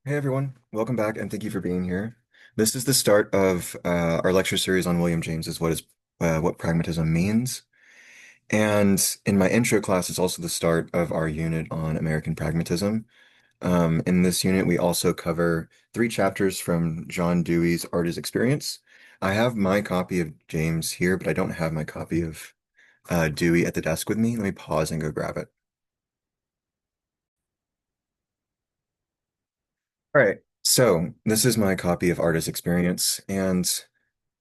Hey everyone, welcome back and thank you for being here. This is the start of our lecture series on William James's what pragmatism means. And in my intro class, it's also the start of our unit on American pragmatism. In this unit, we also cover three chapters from John Dewey's Art as Experience. I have my copy of James here, but I don't have my copy of Dewey at the desk with me. Let me pause and go grab it. All right, so this is my copy of Art as Experience, and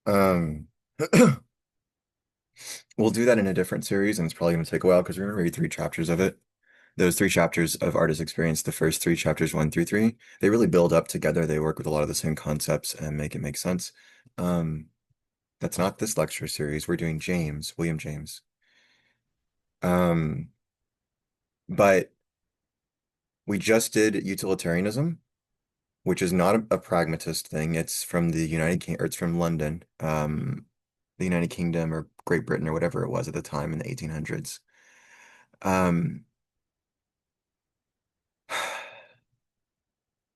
um, we'll do that in a different series, and it's probably going to take a while because we're going to read three chapters of it. Those three chapters of Artist Experience, the first three chapters, 1 through 3, they really build up together. They work with a lot of the same concepts and make it make sense. Um, that's not this lecture series. We're doing William James. Um, but we just did utilitarianism, which is not a pragmatist thing. It's from the United King, or it's from London, the United Kingdom or Great Britain or whatever it was at the time in the 1800s. Um,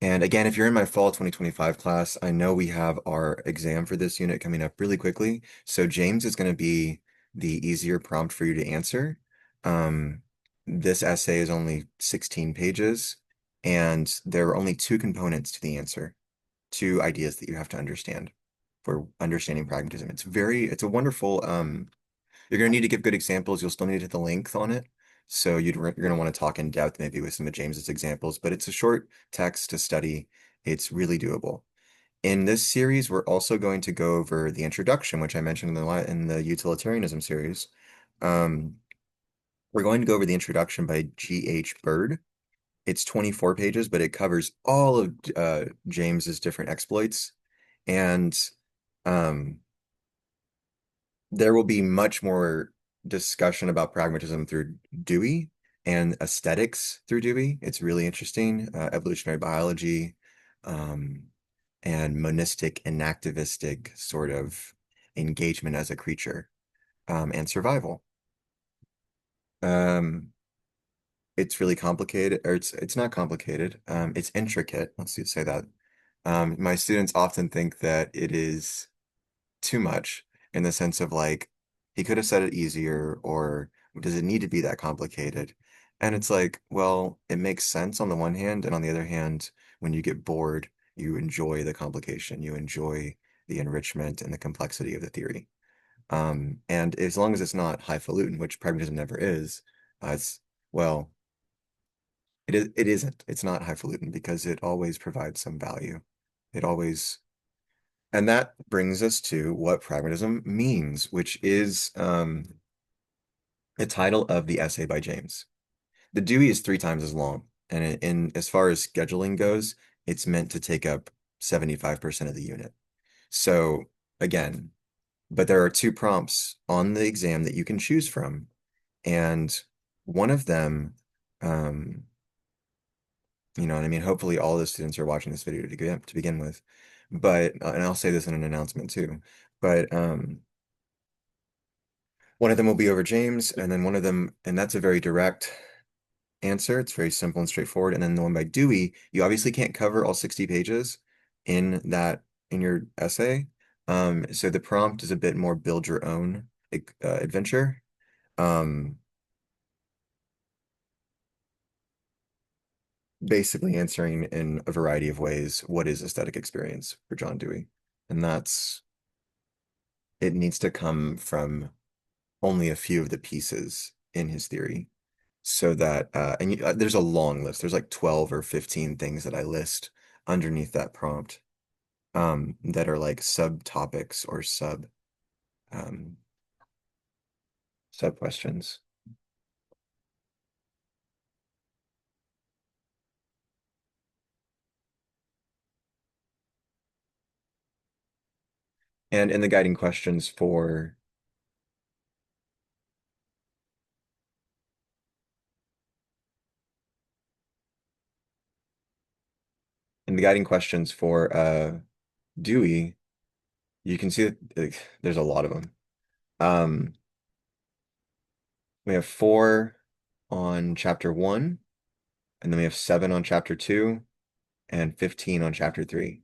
And again, if you're in my fall 2025 class, I know we have our exam for this unit coming up really quickly. So James is going to be the easier prompt for you to answer. Um, this essay is only 16 pages, and there are only two components to the answer, two ideas that you have to understand for understanding pragmatism. It's a wonderful, you're going to need to give good examples. You'll still need to hit the length on it. So you're going to want to talk in depth maybe with some of James's examples, but it's a short text to study. It's really doable. In this series, we're also going to go over the introduction, which I mentioned in the utilitarianism series. Um, we're going to go over the introduction by G.H. Bird. It's 24 pages, but it covers all of James's different exploits. And um, there will be much more discussion about pragmatism through Dewey and aesthetics through Dewey. It's really interesting, evolutionary biology, um, and monistic and activistic sort of engagement as a creature, and survival. Um, it's really complicated, or it's not complicated. It's intricate. Say that. My students often think that it is too much in the sense of like he could have said it easier, or does it need to be that complicated? And it's like, well, it makes sense on the one hand, and on the other hand, when you get bored, you enjoy the complication, you enjoy the enrichment and the complexity of the theory. And as long as it's not highfalutin, which pragmatism never is, it's well, it isn't. It's not highfalutin because it always provides some value. It always And that brings us to what pragmatism means, which is the title of the essay by James. The Dewey is three times as long, and as far as scheduling goes, it's meant to take up 75% of the unit. So again, but there are two prompts on the exam that you can choose from, and one of them, um, you know what I mean? Hopefully all the students are watching this video to begin with. But and I'll say this in an announcement too. But one of them will be over James, and then one of them, and that's a very direct answer. It's very simple and straightforward. And then the one by Dewey, you obviously can't cover all 60 pages in in your essay. So the prompt is a bit more build your own adventure. Um, Basically answering in a variety of ways what is aesthetic experience for John Dewey. And it needs to come from only a few of the pieces in his theory. So that there's a long list. There's like 12 or 15 things that I list underneath that prompt, that are like subtopics or um, sub questions. And in the guiding questions for in the guiding questions for Dewey, you can see that there's a lot of them. Um, we have 4 on chapter 1, and then we have 7 on chapter 2, and 15 on chapter 3.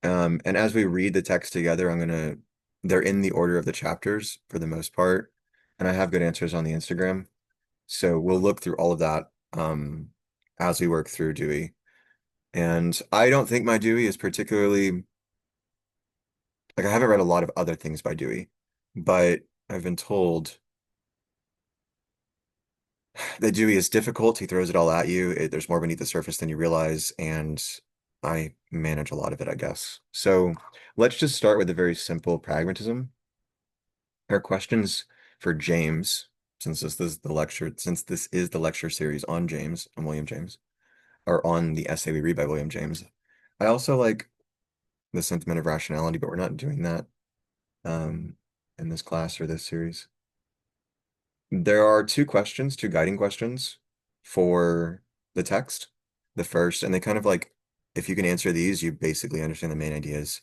And as we read the text together, they're in the order of the chapters for the most part. And I have good answers on the Instagram. So we'll look through all of that as we work through Dewey. And I don't think my Dewey is particularly, like, I haven't read a lot of other things by Dewey, but I've been told that Dewey is difficult. He throws it all at you. There's more beneath the surface than you realize, and I manage a lot of it, I guess. So let's just start with a very simple pragmatism. Our questions for James, since this is the lecture series on James, on William James, or on the essay we read by William James. I also like the sentiment of rationality, but we're not doing that um, in this class or this series. There are two guiding questions for the text. The first, and they kind of like, if you can answer these, you basically understand the main ideas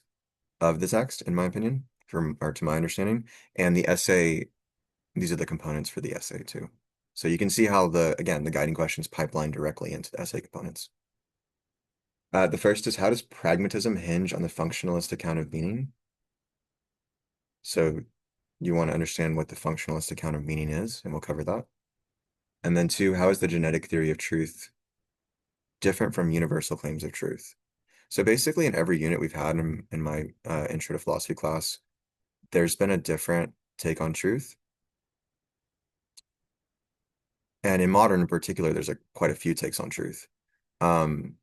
of the text, in my opinion, or to my understanding. And the essay, these are the components for the essay too. So you can see how again, the guiding questions pipeline directly into the essay components. The first is, how does pragmatism hinge on the functionalist account of meaning? So you want to understand what the functionalist account of meaning is, and we'll cover that. And then two, how is the genetic theory of truth different from universal claims of truth? So basically, in every unit we've had in my intro to philosophy class, there's been a different take on truth. And in modern in particular, there's quite a few takes on truth. Um,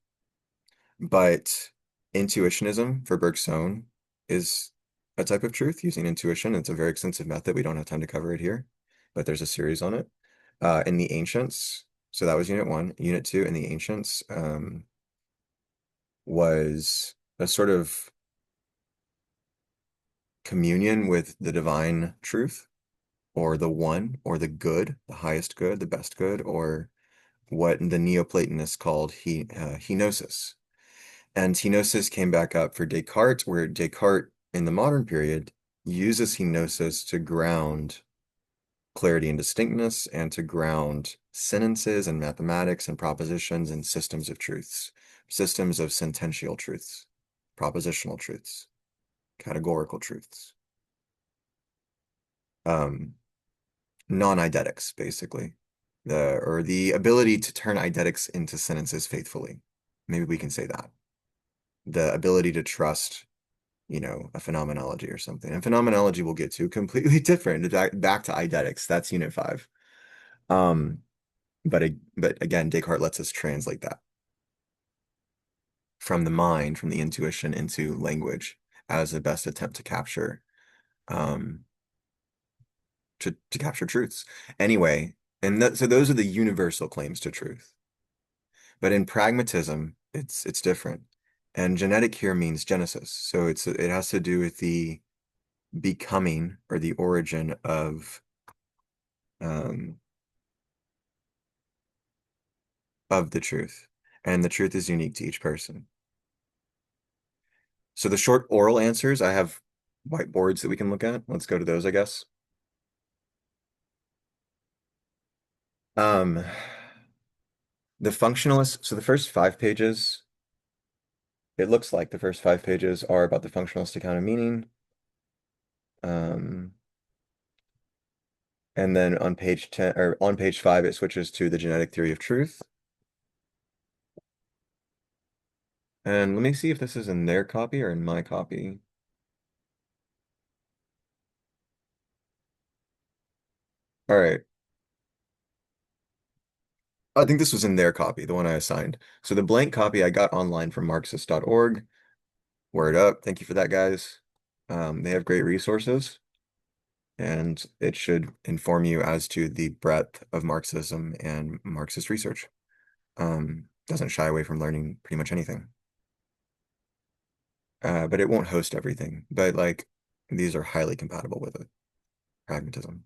but intuitionism for Bergson is a type of truth using intuition. It's a very extensive method. We don't have time to cover it here, but there's a series on it. In the ancients, so that was unit 1. Unit 2 in the ancients was a sort of communion with the divine truth, or the one, or the good, the highest good, the best good, or what the Neoplatonists called henosis. And henosis came back up for Descartes, where Descartes in the modern period uses henosis to ground clarity and distinctness, and to ground sentences and mathematics and propositions and systems of truths, systems of sentential truths, propositional truths, categorical truths, um, non-eidetics, basically, or the ability to turn eidetics into sentences faithfully. Maybe we can say that. The ability to trust, a phenomenology or something. And phenomenology we'll get to completely different. Back to eidetics. That's unit 5. Um, but again, Descartes lets us translate that from the mind, from the intuition into language as the best attempt to capture um to capture truths. Anyway, so those are the universal claims to truth. But in pragmatism, it's different. And genetic here means genesis. So it has to do with the becoming or the origin um of the truth. And the truth is unique to each person. So the short oral answers, I have whiteboards that we can look at. Let's go to those, I guess. Um, the functionalist, so the first 5 pages, it looks like the first 5 pages are about the functionalist account of meaning. Um, and then on page 10 or on page 5, it switches to the genetic theory of truth. And let me see if this is in their copy or in my copy. All right. I think this was in their copy, the one I assigned. So the blank copy I got online from Marxist.org. Word up. Thank you for that, guys. They have great resources, and it should inform you as to the breadth of Marxism and Marxist research. Doesn't shy away from learning pretty much anything. But it won't host everything. But like, these are highly compatible with it. Pragmatism.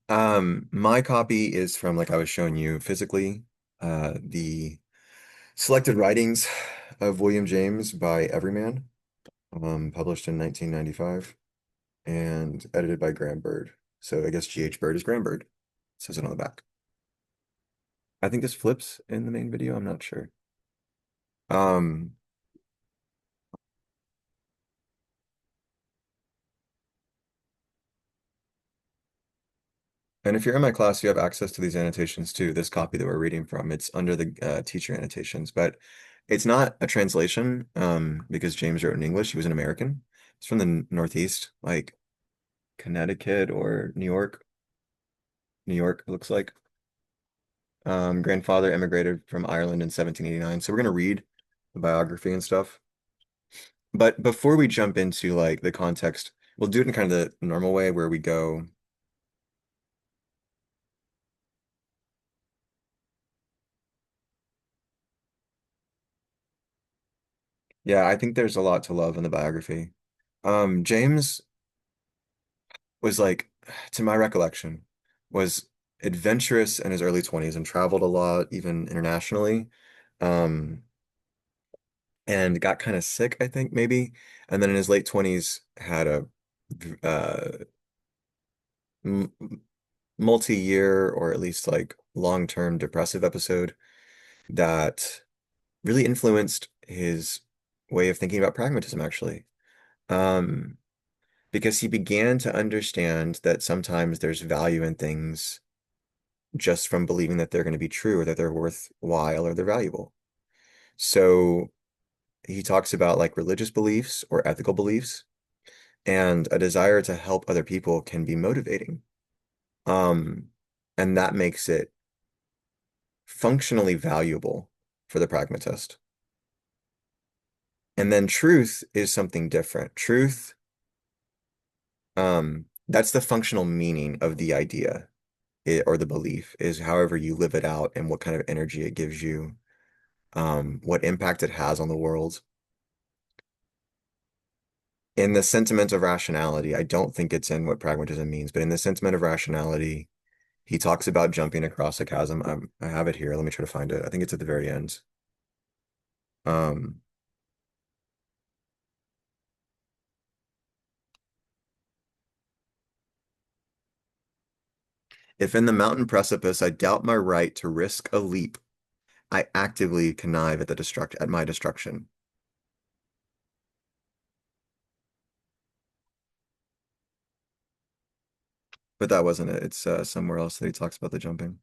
My copy is from, like I was showing you physically, the selected writings of William James by Everyman, published in 1995 and edited by Graham Bird. So I guess G.H. Bird is Graham Bird. It says it on the back. I think this flips in the main video. I'm not sure. Um, and if you're in my class, you have access to these annotations too. This copy that we're reading from, it's under the teacher annotations, but it's not a translation because James wrote in English. He was an American. It's from the Northeast, like Connecticut or New York. New York, it looks like. Grandfather immigrated from Ireland in 1789. So we're gonna read the biography and stuff. But before we jump into like the context, we'll do it in kind of the normal way where we go, yeah, I think there's a lot to love in the biography. James was like, to my recollection, was adventurous in his early 20s and traveled a lot, even internationally. Um, and got kind of sick, I think, maybe. And then in his late 20s had a uh, m multi-year or at least like long-term depressive episode that really influenced his way of thinking about pragmatism, actually. Um, because he began to understand that sometimes there's value in things just from believing that they're going to be true or that they're worthwhile or they're valuable. So he talks about like religious beliefs or ethical beliefs, and a desire to help other people can be motivating. Um, and that makes it functionally valuable for the pragmatist. And then truth is something different. Truth, that's the functional meaning of the idea or the belief is however you live it out and what kind of energy it gives you, what impact it has on the world. In the sentiment of rationality, I don't think it's in what pragmatism means, but in the sentiment of rationality, he talks about jumping across a chasm. I have it here. Let me try to find it. I think it's at the very end. Um, if in the mountain precipice I doubt my right to risk a leap, I actively connive at the at my destruction. But that wasn't it. It's somewhere else that he talks about the jumping.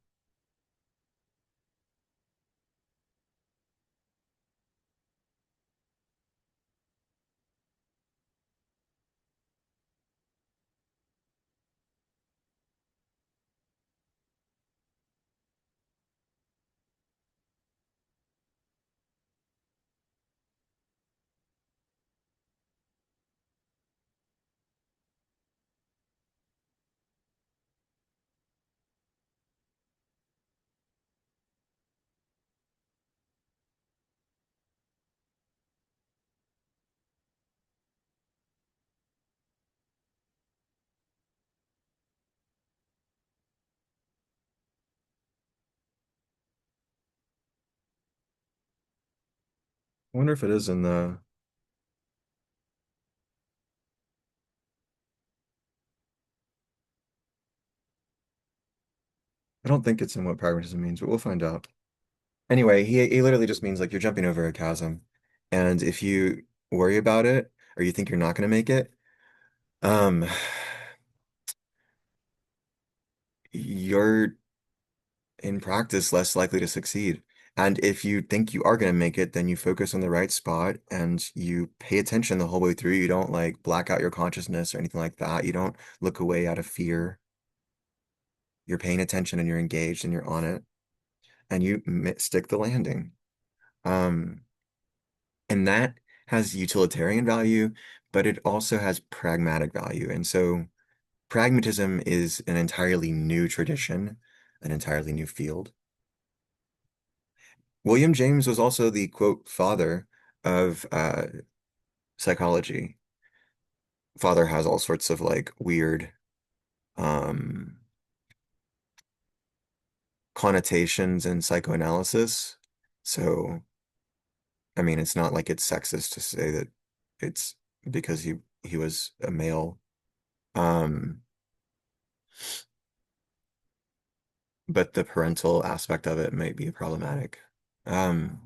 I wonder if it is in the. I don't think it's in what pragmatism means, but we'll find out. Anyway, he literally just means like you're jumping over a chasm, and if you worry about it or you think you're not going to make it, um, you're in practice less likely to succeed. And if you think you are going to make it, then you focus on the right spot and you pay attention the whole way through. You don't like black out your consciousness or anything like that. You don't look away out of fear. You're paying attention and you're engaged and you're on it and you stick the landing. Um, and that has utilitarian value, but it also has pragmatic value. And so pragmatism is an entirely new tradition, an entirely new field. William James was also the quote father of psychology. Father has all sorts of like weird um, connotations in psychoanalysis. So, I mean, it's not like it's sexist to say that it's because he was a male. Um, but the parental aspect of it might be problematic. Um,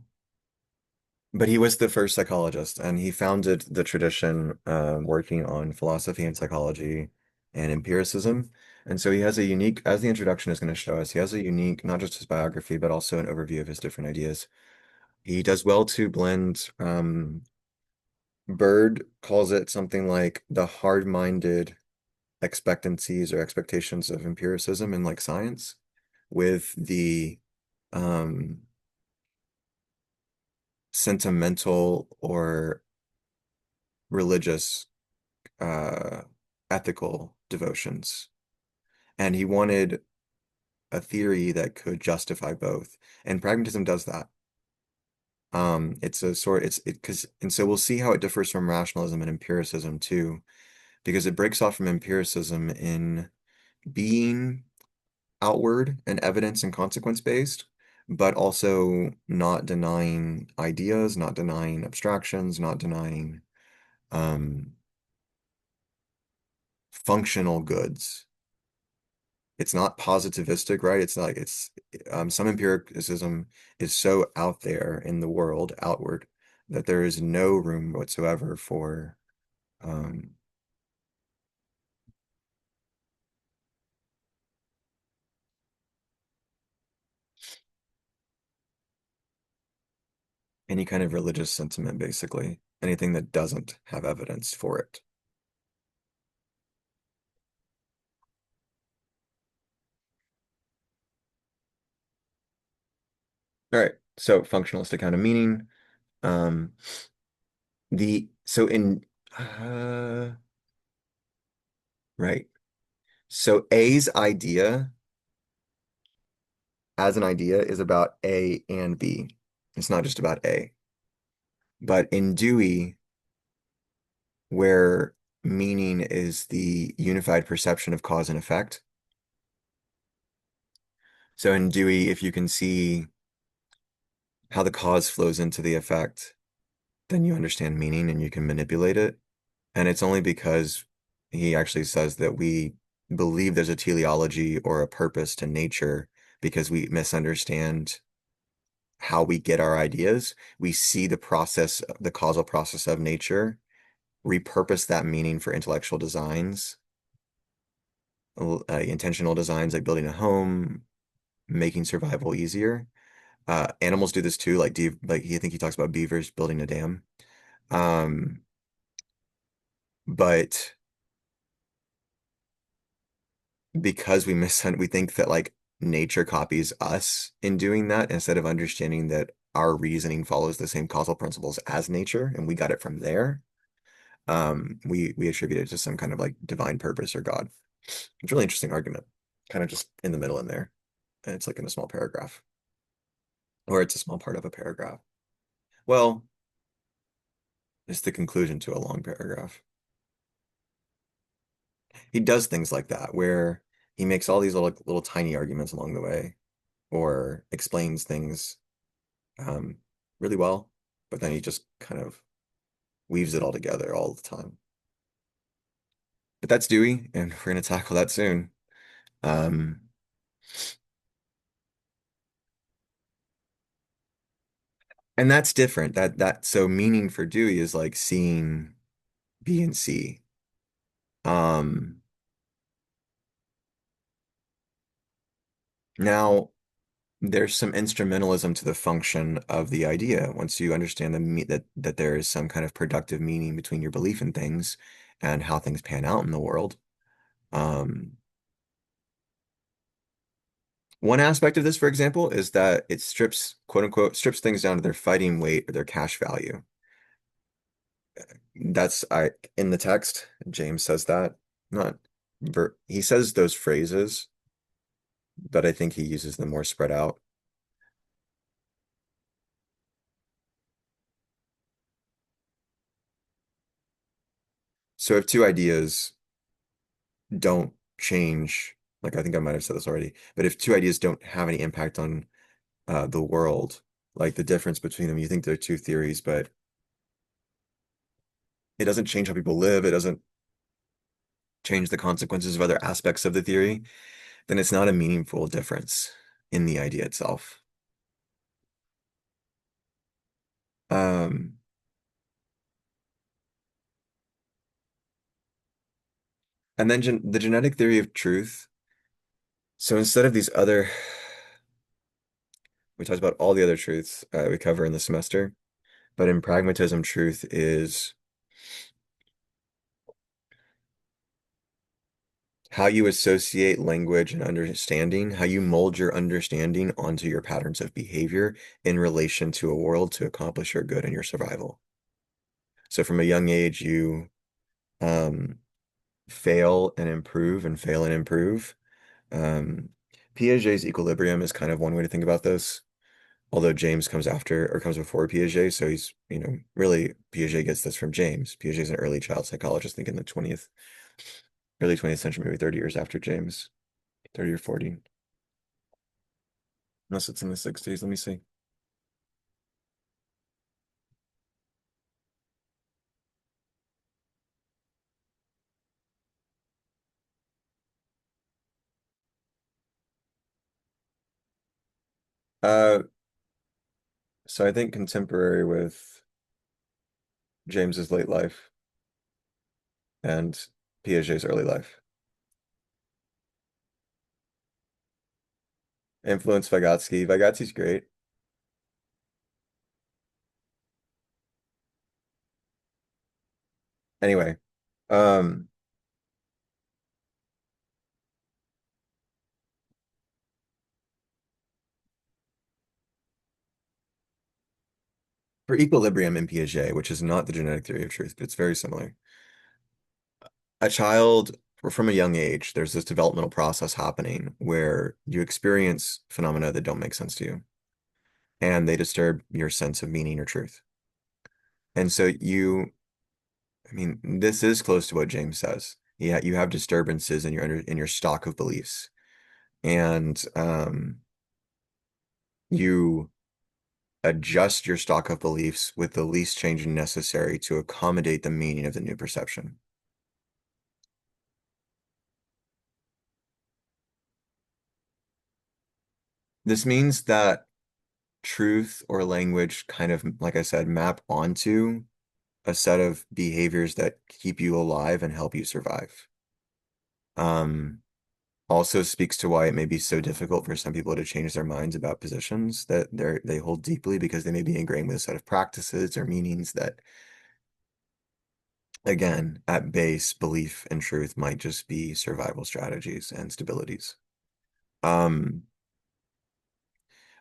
But he was the first psychologist, and he founded the tradition working on philosophy and psychology and empiricism. And so he has a unique, as the introduction is going to show us, he has a unique, not just his biography, but also an overview of his different ideas. He does well to blend, Bird calls it something like the hard-minded expectancies or expectations of empiricism in like science with the um, sentimental or religious uh, ethical devotions. And he wanted a theory that could justify both. And pragmatism does that. It's a sort it's it because and so we'll see how it differs from rationalism and empiricism too, because it breaks off from empiricism in being outward and evidence and consequence based, but also not denying ideas, not denying abstractions, not denying um, functional goods. It's not positivistic, right? It's like some empiricism is so out there in the world, outward, that there is no room whatsoever for um, any kind of religious sentiment, basically, anything that doesn't have evidence for it. All right, so functionalist account of meaning. Um, the so in right. So A's idea as an idea is about A and B. It's not just about A. But in Dewey, where meaning is the unified perception of cause and effect. So in Dewey, if you can see how the cause flows into the effect, then you understand meaning and you can manipulate it. And it's only because he actually says that we believe there's a teleology or a purpose to nature because we misunderstand how we get our ideas. We see the process, the causal process of nature, repurpose that meaning for intellectual designs, intentional designs like building a home, making survival easier. Animals do this too, like I think he talks about beavers building a dam. Um, but because we think that like nature copies us in doing that instead of understanding that our reasoning follows the same causal principles as nature and we got it from there. We attribute it to some kind of like divine purpose or God. It's a really interesting argument, kind of just in the middle in there. And it's like in a small paragraph, or it's a small part of a paragraph. Well, it's the conclusion to a long paragraph. He does things like that where he makes all these little tiny arguments along the way, or explains things um, really well, but then he just kind of weaves it all together all the time. But that's Dewey, and we're going to tackle that soon. Um, and that's different. So meaning for Dewey is like seeing B and C. Um, Now there's some instrumentalism to the function of the idea. Once you understand that there is some kind of productive meaning between your belief in things and how things pan out in the world. Um, One aspect of this, for example, is that it strips, quote unquote, strips things down to their fighting weight or their cash value. That's in the text, James says that. Not he says those phrases, but I think he uses them more spread out. So if two ideas don't change, like I think I might have said this already, but if two ideas don't have any impact on the world, like the difference between them, you think they're two theories, but it doesn't change how people live, it doesn't change the consequences of other aspects of the theory, then it's not a meaningful difference in the idea itself. Um, and then the genetic theory of truth. So instead of these other, we talked about all the other truths we cover in the semester, but in pragmatism, truth is how you associate language and understanding, how you mold your understanding onto your patterns of behavior in relation to a world to accomplish your good and your survival. So from a young age, you um, fail and improve and fail and improve. Um, Piaget's equilibrium is kind of one way to think about this. Although James comes after or comes before Piaget, so he's, really Piaget gets this from James. Piaget's an early child psychologist, I think in the early 20th century, maybe 30 years after James, 30 or 40. Unless it's in the 60s. Let me see. Uh, so I think contemporary with James's late life and Piaget's early life. Influenced Vygotsky. Vygotsky's great. Anyway, um, for equilibrium in Piaget, which is not the genetic theory of truth, but it's very similar. A child, or from a young age, there's this developmental process happening where you experience phenomena that don't make sense to you, and they disturb your sense of meaning or truth. And so I mean, this is close to what James says. Yeah, you have disturbances in your stock of beliefs, and you adjust your stock of beliefs with the least change necessary to accommodate the meaning of the new perception. This means that truth or language kind of, like I said, map onto a set of behaviors that keep you alive and help you survive. Um, Also speaks to why it may be so difficult for some people to change their minds about positions that they hold deeply because they may be ingrained with a set of practices or meanings that, again, at base, belief and truth might just be survival strategies and stabilities. Um,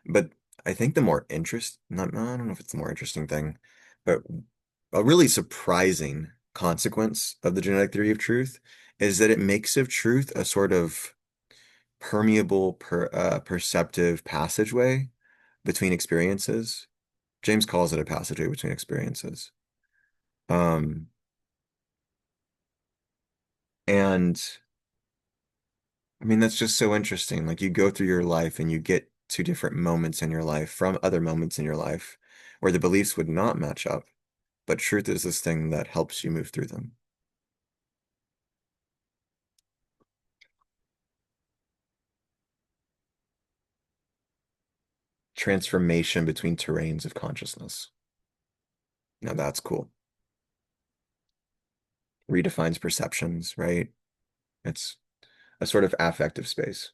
but I think the more not, I don't know if it's the more interesting thing, but a really surprising consequence of the genetic theory of truth is that it makes of truth a sort of permeable, perceptive passageway between experiences. James calls it a passageway between experiences. Um, and I mean, that's just so interesting. Like you go through your life and you get to different moments in your life from other moments in your life where the beliefs would not match up, but truth is this thing that helps you move through them. Transformation between terrains of consciousness. Now that's cool. Redefines perceptions, right? It's a sort of affective space.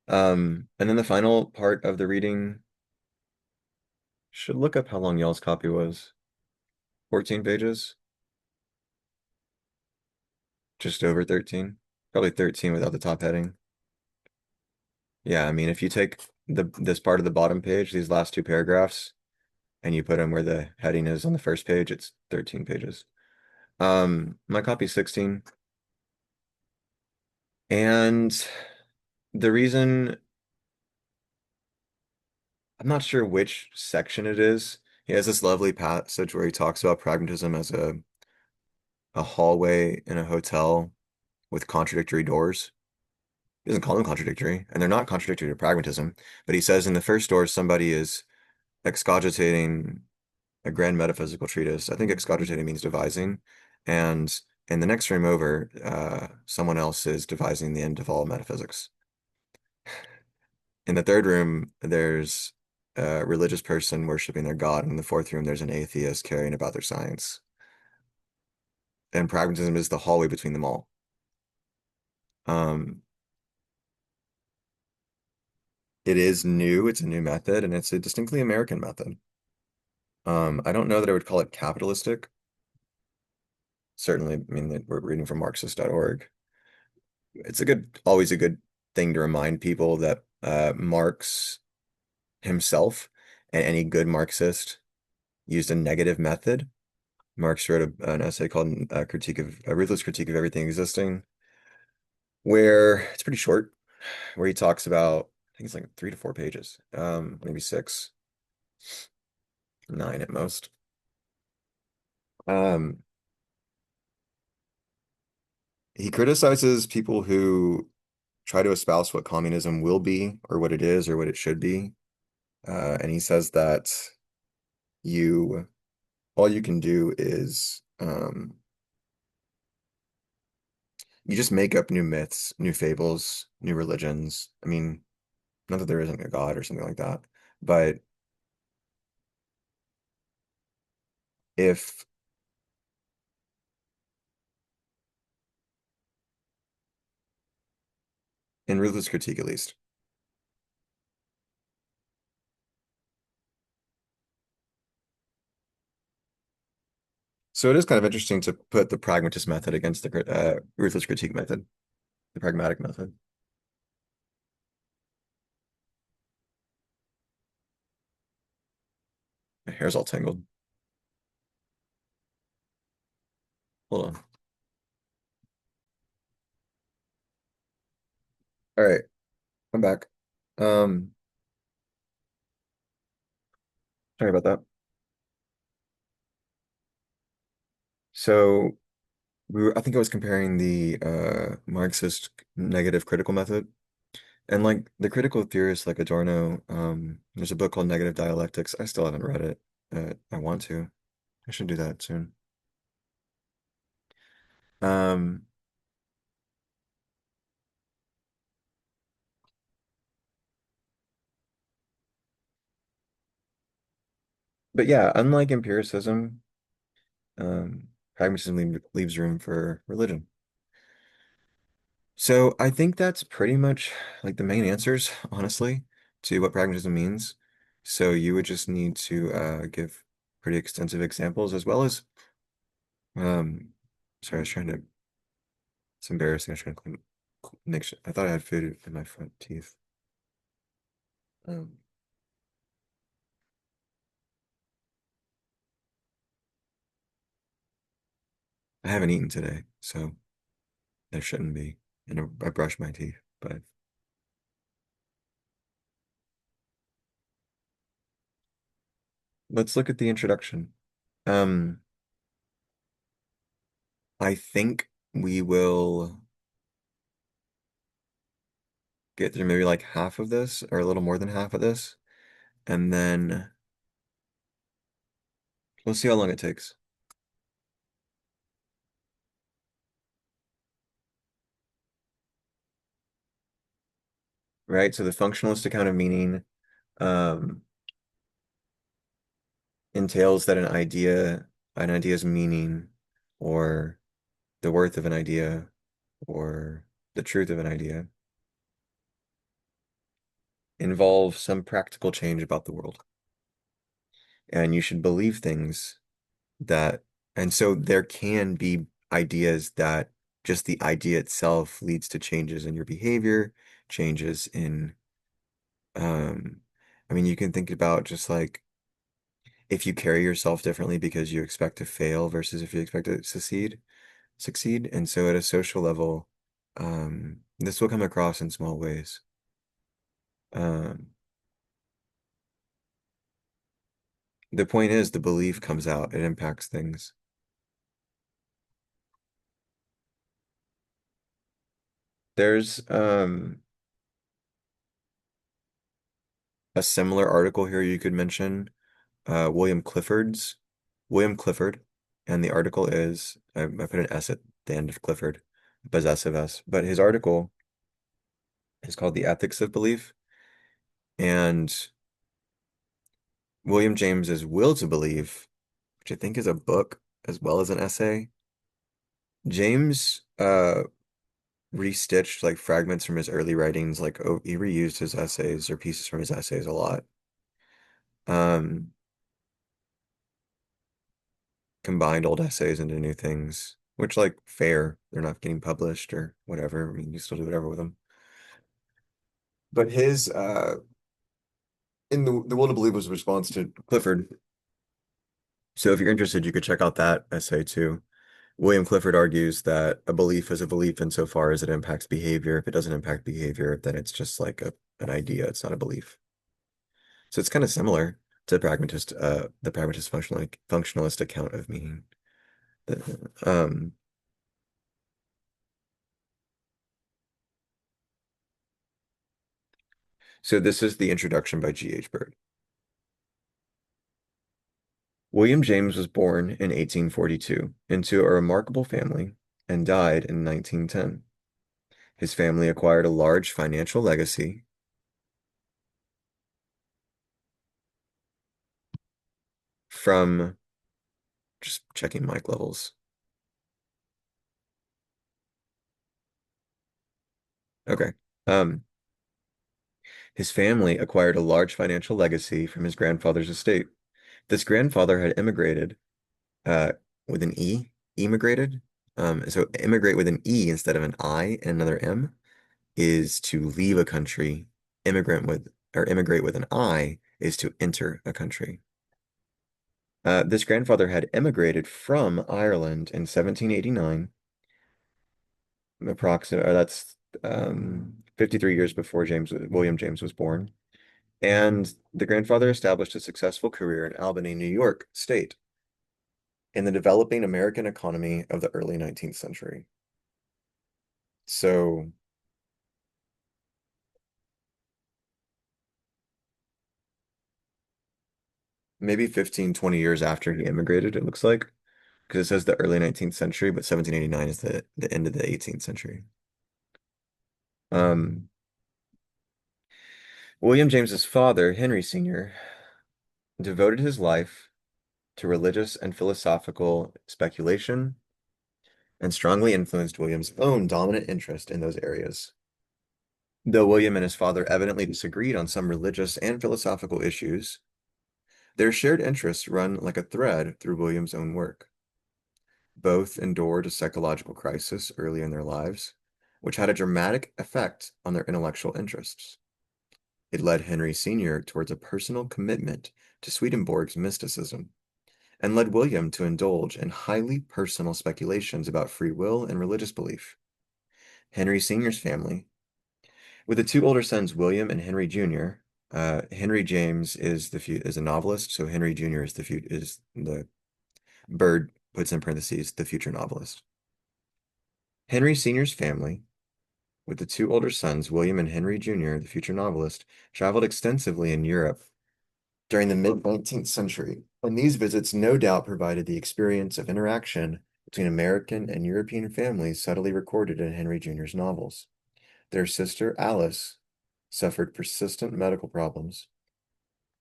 And then the final part of the reading, should look up how long y'all's copy was. 14 pages, just over 13, probably 13 without the top heading. Yeah, I mean, if you take this part of the bottom page, these last two paragraphs, and you put them where the heading is on the first page, it's 13 pages. My copy's 16. And the reason I'm not sure which section it is. He has this lovely passage where he talks about pragmatism as a hallway in a hotel with contradictory doors. He doesn't call them contradictory, and they're not contradictory to pragmatism, but he says in the first door somebody is excogitating a grand metaphysical treatise. I think excogitating means devising, and in the next room over, someone else is devising the end of all metaphysics. In the third room, there's a religious person worshiping their God. And in the fourth room, there's an atheist caring about their science. And pragmatism is the hallway between them all. Um, it is new, it's a new method, and it's a distinctly American method. I don't know that I would call it capitalistic. Certainly, I mean, that we're reading from Marxist.org. It's always a good thing to remind people that Marx himself and any good Marxist used a negative method. Marx wrote an essay called a Ruthless Critique of Everything Existing, where it's pretty short, where he talks about, I think it's like 3 to 4 pages, maybe six, 9 at most. Um, he criticizes people who try to espouse what communism will be, or what it is, or what it should be. And he says that you all you can do is you just make up new myths, new fables, new religions. I mean, not that there isn't a God or something like that, but if in Ruthless Critique at least. So it is kind of interesting to put the pragmatist method against the Ruthless Critique method, the pragmatic method. My hair's all tangled. Hold on. All right, I'm back. Um, Sorry about that. So I think I was comparing the Marxist negative critical method. And like the critical theorists like Adorno, there's a book called Negative Dialectics. I still haven't read it. I want to. I should do that soon. Um, but yeah, unlike empiricism, pragmatism leaves room for religion. So I think that's pretty much like the main answers, honestly, to what pragmatism means. So you would just need to give pretty extensive examples as well as um, sorry, I was trying to. It's embarrassing. I was trying to make sure. I thought I had food in my front teeth. Um, I haven't eaten today, so there shouldn't be. And I brushed my teeth, but let's look at the introduction. Um, I think we will get through maybe like half of this or a little more than half of this, and then we'll see how long it takes. Right? So the functionalist account of meaning um, entails that an idea's meaning, or the worth of an idea, or the truth of an idea, involve some practical change about the world. And you should believe things that, and so there can be ideas that just the idea itself leads to changes in your behavior, changes in, um, I mean, you can think about just like if you carry yourself differently because you expect to fail versus if you expect to succeed. And so at a social level, this will come across in small ways. Um, the point is the belief comes out, it impacts things. There's a similar article here you could mention, William Clifford, and the article is I put an S at the end of Clifford, possessive S, but his article is called The Ethics of Belief, And William James's Will to Believe, which I think is a book as well as an essay, James restitched like fragments from his early writings, like he reused his essays or pieces from his essays a lot. Um, Combined old essays into new things, which like fair, they're not getting published or whatever. I mean, you still do whatever with them. But his in the Will to Believe was a response to Clifford. So if you're interested, you could check out that essay too. William Clifford argues that a belief is a belief insofar as it impacts behavior. If it doesn't impact behavior, then it's just like an idea. It's not a belief. So it's kind of similar to the pragmatist functionalist account of meaning. Um, so this is the introduction by G.H. Bird. William James was born in 1842 into a remarkable family and died in 1910. His family acquired a large financial legacy from just checking mic levels. Okay. Um, his family acquired a large financial legacy from his grandfather's estate. This grandfather had immigrated uh, with an E, immigrated. So immigrate with an E instead of an I and another M is to leave a country. Immigrant with or immigrate with an I is to enter a country. This grandfather had immigrated from Ireland in 1789, approximately, that's 53 years before William James was born. And the grandfather established a successful career in Albany, New York State, in the developing American economy of the early 19th century. So maybe 15, 20 years after he immigrated, it looks like, because it says the early 19th century, but 1789 is the end of the 18th century. Um, William James's father, Henry Sr., devoted his life to religious and philosophical speculation and strongly influenced William's own dominant interest in those areas. Though William and his father evidently disagreed on some religious and philosophical issues, their shared interests run like a thread through William's own work. Both endured a psychological crisis early in their lives, which had a dramatic effect on their intellectual interests. It led Henry Sr. towards a personal commitment to Swedenborg's mysticism, and led William to indulge in highly personal speculations about free will and religious belief. Henry Sr.'s family, with the two older sons, William and Henry Jr., Henry James is a novelist, so Henry Jr. is the Bird puts in parentheses the future novelist. Henry Sr.'s family, with the two older sons, William and Henry Jr., the future novelist, traveled extensively in Europe during the mid-19th century, and these visits no doubt provided the experience of interaction between American and European families subtly recorded in Henry Jr.'s novels. Their sister, Alice, suffered persistent medical problems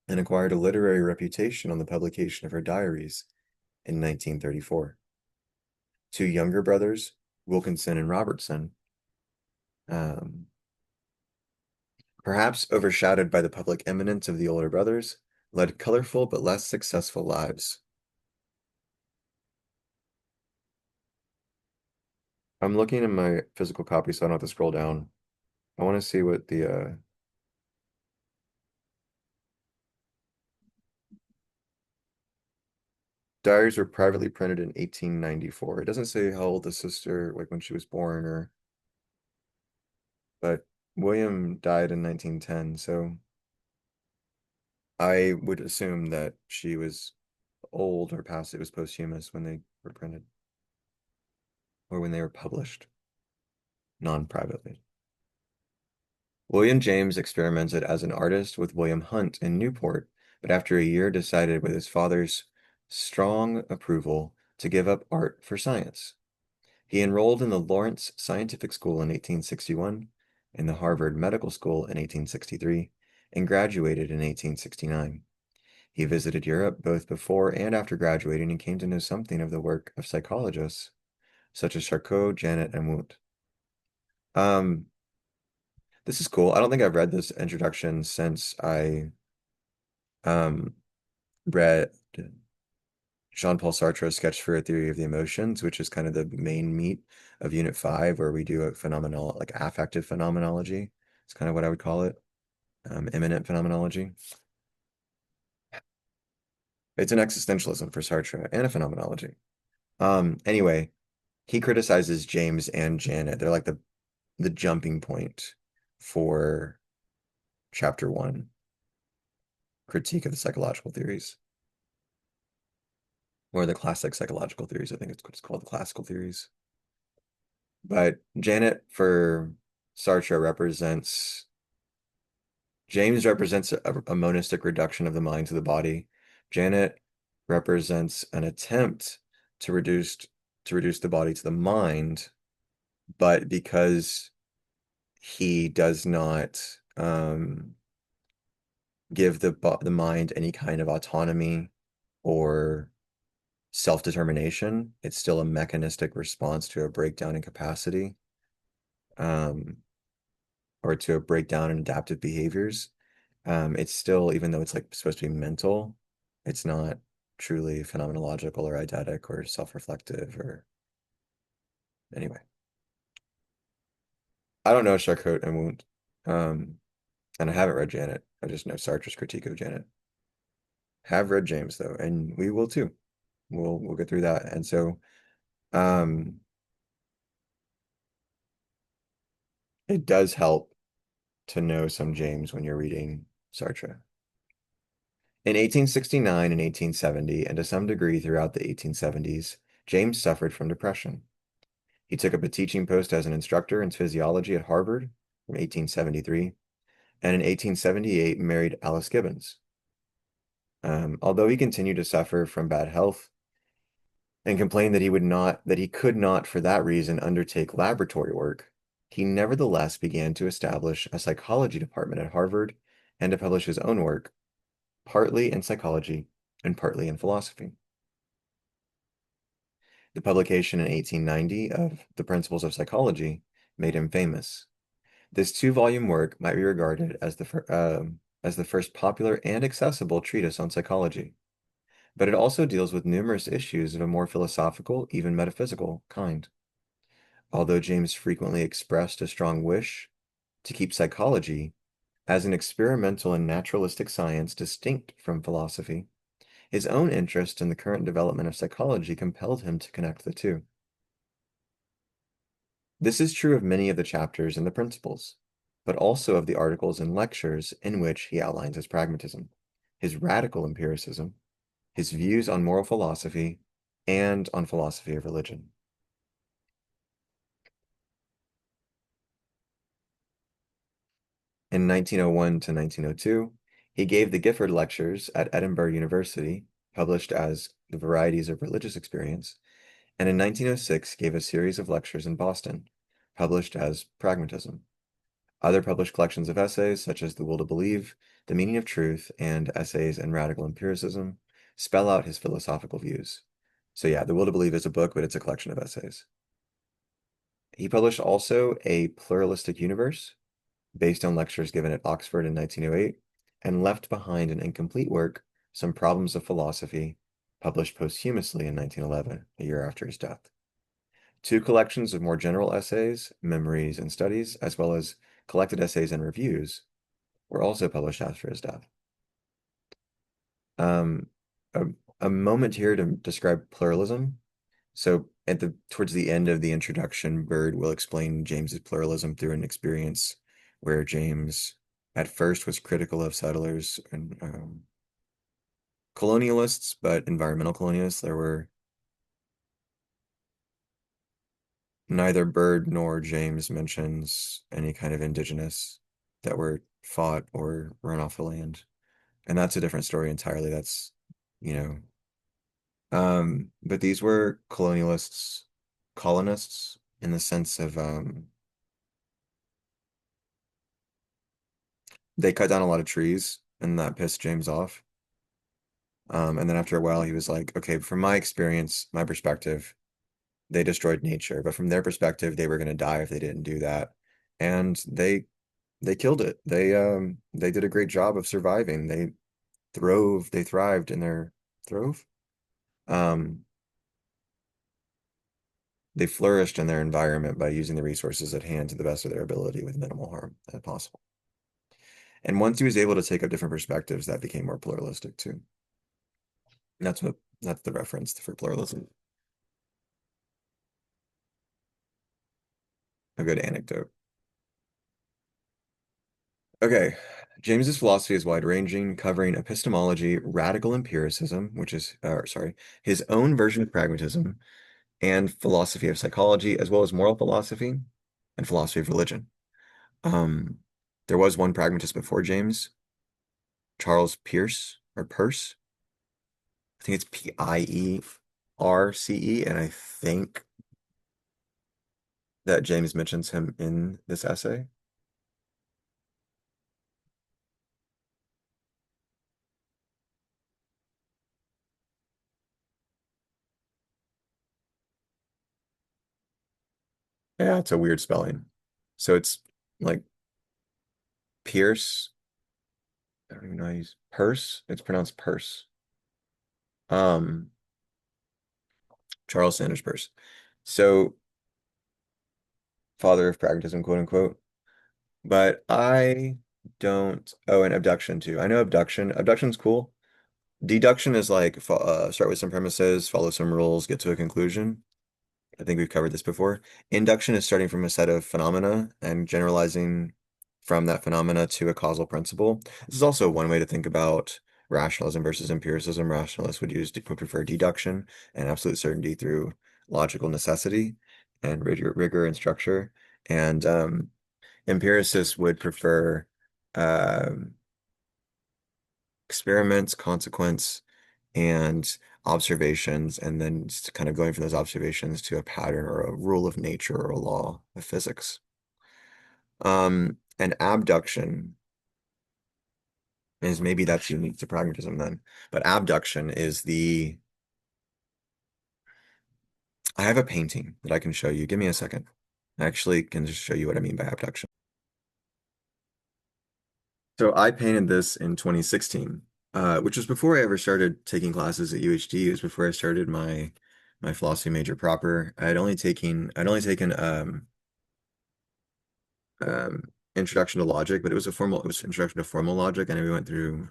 and acquired a literary reputation on the publication of her diaries in 1934. Two younger brothers, Wilkinson and Robertson, um, perhaps overshadowed by the public eminence of the older brothers, led colorful but less successful lives. I'm looking in my physical copy, so I don't have to scroll down. I want to see what the diaries were privately printed in 1894. It doesn't say how old the sister, like when she was born, or but William died in 1910, so I would assume that she was old or past it was posthumous when they were printed or when they were published non-privately. William James experimented as an artist with William Hunt in Newport, but after a year decided with his father's strong approval to give up art for science. He enrolled in the Lawrence Scientific School in 1861 and the Harvard Medical School in 1863, and graduated in 1869. He visited Europe both before and after graduating and came to know something of the work of psychologists such as Charcot, Janet, and Wundt. Um, this is cool. I don't think I've read this introduction since I um, read Jean-Paul Sartre's Sketch for a Theory of the Emotions, which is kind of the main meat of Unit 5, where we do a phenomenal, like affective phenomenology. It's kind of what I would call it, immanent phenomenology. It's an existentialism for Sartre and a phenomenology. Anyway, he criticizes James and Janet. They're like the jumping point for chapter 1, critique of the psychological theories, or the classic psychological theories. I think it's what's called the classical theories. But Janet for Sartre represents James represents a monistic reduction of the mind to the body. Janet represents an attempt to reduce the body to the mind, but because he does not give the mind any kind of autonomy or self-determination, it's still a mechanistic response to a breakdown in capacity, um, or to a breakdown in adaptive behaviors. It's still, even though it's like supposed to be mental, it's not truly phenomenological or eidetic or self-reflective or anyway. I don't know Charcot and Wundt, and I haven't read Janet. I just know Sartre's critique of Janet. Have read James though, and we will too. We'll get through that. And so um it does help to know some James when you're reading Sartre. In 1869 and 1870, and to some degree throughout the 1870s, James suffered from depression. He took up a teaching post as an instructor in physiology at Harvard from 1873, and in 1878 married Alice Gibbons. Although he continued to suffer from bad health and complained that he could not for that reason undertake laboratory work, he nevertheless began to establish a psychology department at Harvard and to publish his own work, partly in psychology and partly in philosophy. The publication in 1890 of The Principles of Psychology made him famous. This two-volume work might be regarded as the first popular and accessible treatise on psychology, but it also deals with numerous issues of a more philosophical, even metaphysical kind. Although James frequently expressed a strong wish to keep psychology as an experimental and naturalistic science distinct from philosophy, his own interest in the current development of psychology compelled him to connect the two. This is true of many of the chapters in the Principles, but also of the articles and lectures in which he outlines his pragmatism, his radical empiricism, his views on moral philosophy, and on philosophy of religion. In 1901 to 1902, he gave the Gifford Lectures at Edinburgh University, published as The Varieties of Religious Experience, and in 1906 gave a series of lectures in Boston, published as Pragmatism. Other published collections of essays, such as The Will to Believe, The Meaning of Truth, and Essays in Radical Empiricism, spell out his philosophical views. So yeah, The Will to Believe is a book, but it's a collection of essays. He published also A Pluralistic Universe, based on lectures given at Oxford in 1908, and left behind an incomplete work, Some Problems of Philosophy, published posthumously in 1911, a year after his death. Two collections of more general essays, Memories and Studies, as well as collected essays and reviews, were also published after his death. Um, a, a moment here to describe pluralism. So towards the end of the introduction, Bird will explain James's pluralism through an experience where James at first was critical of settlers and colonialists, but environmental colonialists. There were neither Bird nor James mentions any kind of indigenous that were fought or run off the land. And that's a different story entirely. That's, you know, but these were colonists in the sense of they cut down a lot of trees, and that pissed James off. And then after a while, he was like, okay, from my experience, my perspective, they destroyed nature, but from their perspective, they were going to die if they didn't do that. And they killed it. They did a great job of surviving. They thrived in their throve. Um, they flourished in their environment by using the resources at hand to the best of their ability with minimal harm as possible. And once he was able to take up different perspectives, that became more pluralistic too. And that's the reference for pluralism. A good anecdote. Okay. James's philosophy is wide-ranging, covering epistemology, radical empiricism, which is, sorry, his own version of pragmatism, and philosophy of psychology, as well as moral philosophy and philosophy of religion. Um, there was one pragmatist before James, Charles Pierce or Peirce. I think it's Pierce, and I think that James mentions him in this essay. Yeah, it's a weird spelling. So it's like Pierce. I don't even know how to use Peirce. It's pronounced Peirce. Um, Charles Sanders Peirce. So father of pragmatism, quote unquote. But I don't. Oh, and abduction too. I know abduction. Abduction's cool. Deduction is like start with some premises, follow some rules, get to a conclusion. I think we've covered this before. Induction is starting from a set of phenomena and generalizing from that phenomena to a causal principle. This is also one way to think about rationalism versus empiricism. Rationalists would prefer deduction and absolute certainty through logical necessity and rigor and structure. And empiricists would prefer um, experiments, consequence, and observations, and then just kind of going from those observations to a pattern or a rule of nature or a law of physics. And abduction is maybe that's unique to pragmatism then, but abduction is I have a painting that I can show you. Give me a second. I actually can just show you what I mean by abduction. So I painted this in 2016, which was before I ever started taking classes at UHD. It was before I started my philosophy major proper. I'd only taken um, introduction to logic, but it was introduction to formal logic, and then we went through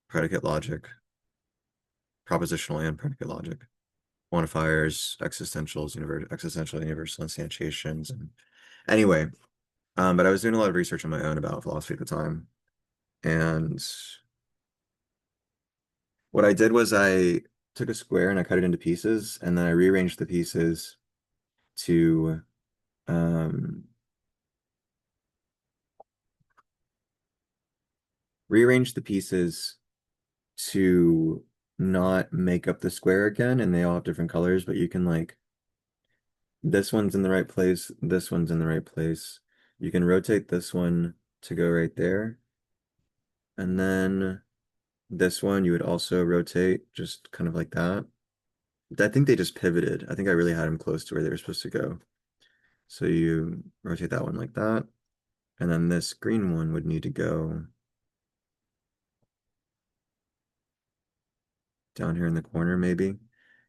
predicate logic, propositional and predicate logic, quantifiers, existential universal instantiations, and anyway. But I was doing a lot of research on my own about philosophy at the time, and what I did was I took a square and I cut it into pieces, and then I rearranged the pieces to um, rearrange the pieces to not make up the square again, and they all have different colors, but you can like this one's in the right place, this one's in the right place. You can rotate this one to go right there, and then this one you would also rotate just kind of like that. I think they just pivoted. I think I really had them close to where they were supposed to go. So you rotate that one like that, and then this green one would need to go down here in the corner, maybe.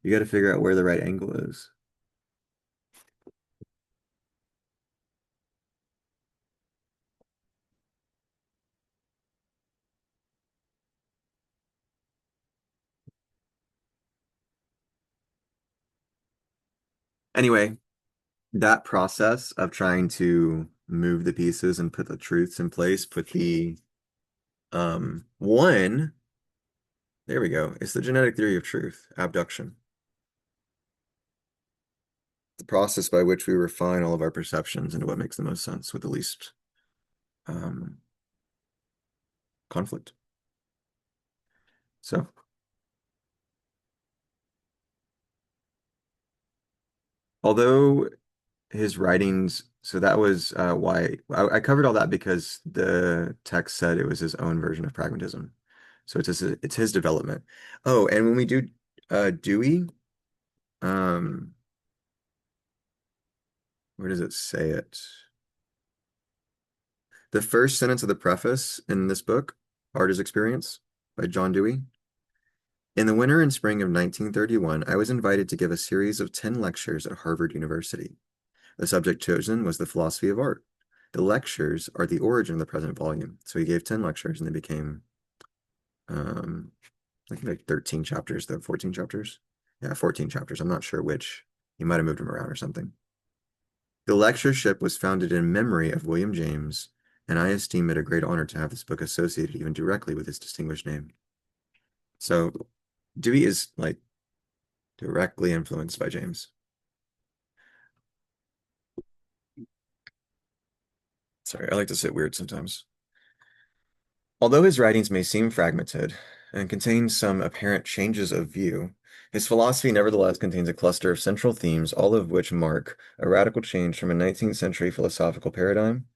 You got to figure out where the right angle is. Anyway, that process of trying to move the pieces and put the truths in place, put the one, there we go. It's the genetic theory of truth, abduction. The process by which we refine all of our perceptions into what makes the most sense with the least um, conflict. So, although his writings So that was why I covered all that because the text said it was his own version of pragmatism. So it's his development. Oh, and when we do Dewey, um, where does it say it? The first sentence of the preface in this book, Art is Experience by John Dewey. In the winter and spring of 1931, I was invited to give a series of 10 lectures at Harvard University. The subject chosen was the philosophy of art. The lectures are the origin of the present volume. So he gave 10 lectures and they became, um, I think like 13 chapters, though, 14 chapters. Yeah, 14 chapters. I'm not sure which. He might have moved them around or something. The lectureship was founded in memory of William James, and I esteem it a great honor to have this book associated even directly with his distinguished name. So Dewey is like directly influenced by James. Sorry, I like to sit weird sometimes. Although his writings may seem fragmented and contain some apparent changes of view, his philosophy nevertheless contains a cluster of central themes, all of which mark a radical change from a 19th century philosophical paradigm,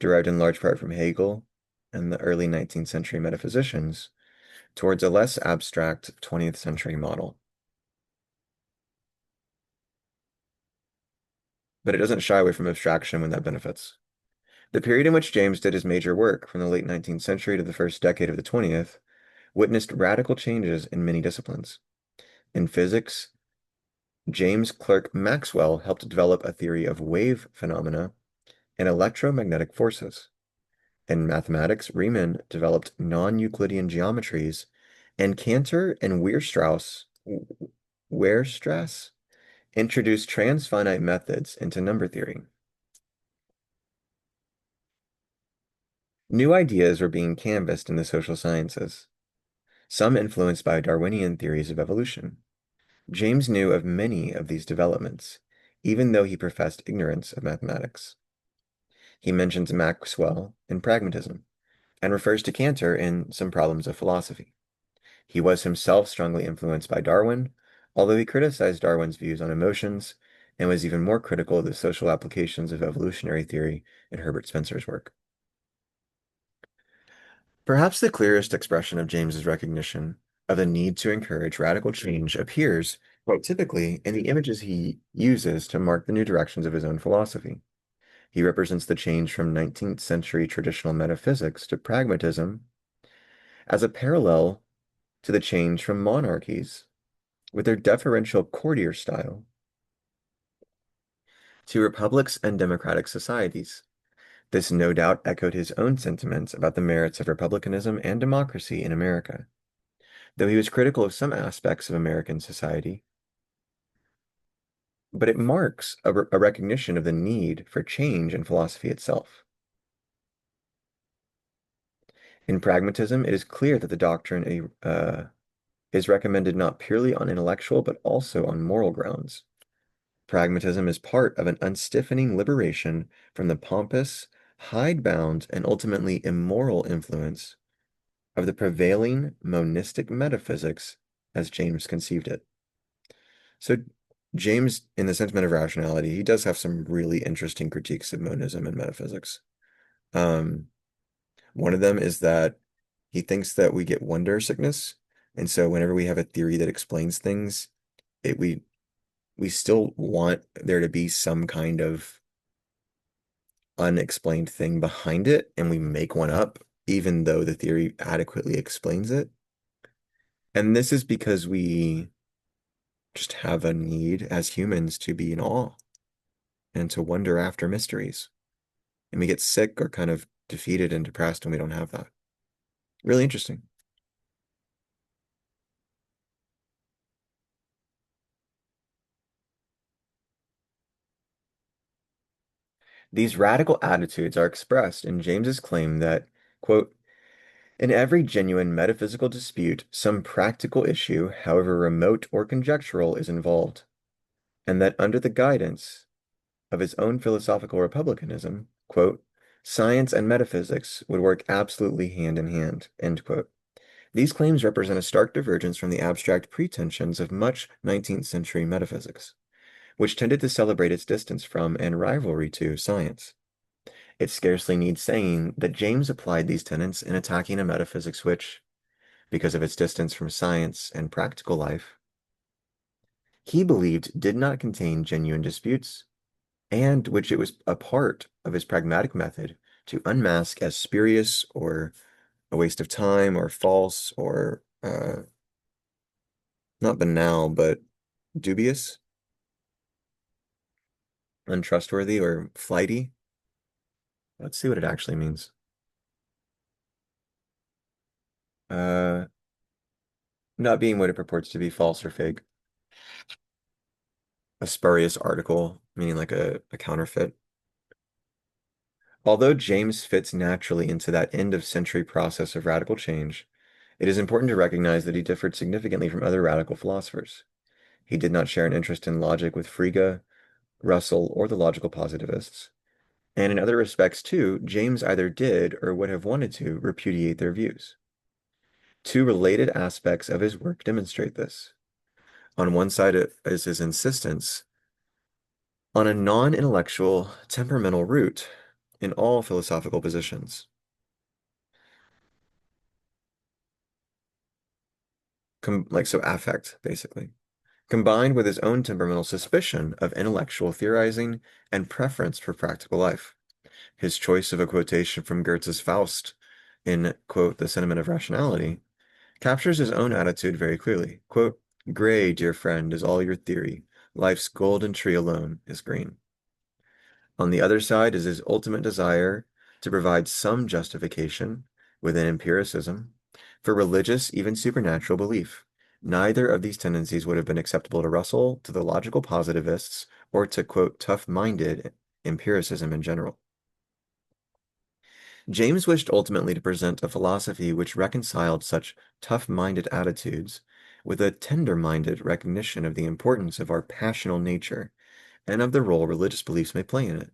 derived in large part from Hegel and the early 19th century metaphysicians, towards a less abstract 20th century model. But it doesn't shy away from abstraction when that benefits. The period in which James did his major work, from the late 19th century to the first decade of the 20th, witnessed radical changes in many disciplines. In physics, James Clerk Maxwell helped develop a theory of wave phenomena and electromagnetic forces. In mathematics, Riemann developed non-Euclidean geometries, and Cantor and Weierstrass introduced transfinite methods into number theory. New ideas were being canvassed in the social sciences, some influenced by Darwinian theories of evolution. James knew of many of these developments, even though he professed ignorance of mathematics. He mentions Maxwell in Pragmatism and refers to Cantor in Some Problems of Philosophy. He was himself strongly influenced by Darwin, although he criticized Darwin's views on emotions and was even more critical of the social applications of evolutionary theory in Herbert Spencer's work. Perhaps the clearest expression of James's recognition of the need to encourage radical change appears, quite typically, in the images he uses to mark the new directions of his own philosophy. He represents the change from 19th century traditional metaphysics to pragmatism as a parallel to the change from monarchies with their deferential courtier style to republics and democratic societies. This no doubt echoed his own sentiments about the merits of republicanism and democracy in America, though he was critical of some aspects of American society. But it marks a recognition of the need for change in philosophy itself. In pragmatism, it is clear that the doctrine is recommended not purely on intellectual, but also on moral grounds. Pragmatism is part of an unstiffening liberation from the pompous, hidebound, and ultimately immoral influence of the prevailing monistic metaphysics as James conceived it. So James, in the sentiment of rationality, he does have some really interesting critiques of monism and metaphysics. Um, One of them is that he thinks that we get wonder sickness, and so whenever we have a theory that explains things, it we still want there to be some kind of unexplained thing behind it, and we make one up, even though the theory adequately explains it. And this is because we just have a need as humans to be in awe and to wonder after mysteries. And we get sick or kind of defeated and depressed when we don't have that. Really interesting. These radical attitudes are expressed in James's claim that, quote, in every genuine metaphysical dispute, some practical issue, however remote or conjectural, is involved, and that under the guidance of his own philosophical republicanism, quote, science and metaphysics would work absolutely hand in hand, end quote. These claims represent a stark divergence from the abstract pretensions of much 19th century metaphysics, which tended to celebrate its distance from and rivalry to science. It scarcely needs saying that James applied these tenets in attacking a metaphysics which, because of its distance from science and practical life, he believed did not contain genuine disputes, and which it was a part of his pragmatic method to unmask as spurious or a waste of time or false or not banal, but dubious, untrustworthy, or flighty. Let's see what it actually means. Uh, not being what it purports to be, false or fake. A spurious article, meaning like a counterfeit. Although James fits naturally into that end of century process of radical change, it is important to recognize that he differed significantly from other radical philosophers. He did not share an interest in logic with Frege, Russell, or the logical positivists. And in other respects, too, James either did or would have wanted to repudiate their views. Two related aspects of his work demonstrate this. On one side is his insistence on a non-intellectual, temperamental root in all philosophical positions. So affect, basically. Combined with his own temperamental suspicion of intellectual theorizing and preference for practical life. His choice of a quotation from Goethe's Faust in, quote, The Sentiment of Rationality, captures his own attitude very clearly. Quote, Gray, dear friend, is all your theory. Life's golden tree alone is green. On the other side is his ultimate desire to provide some justification within empiricism for religious, even supernatural belief. Neither of these tendencies would have been acceptable to Russell, to the logical positivists, or to, quote, tough-minded empiricism in general. James wished ultimately to present a philosophy which reconciled such tough-minded attitudes with a tender-minded recognition of the importance of our passional nature and of the role religious beliefs may play in it.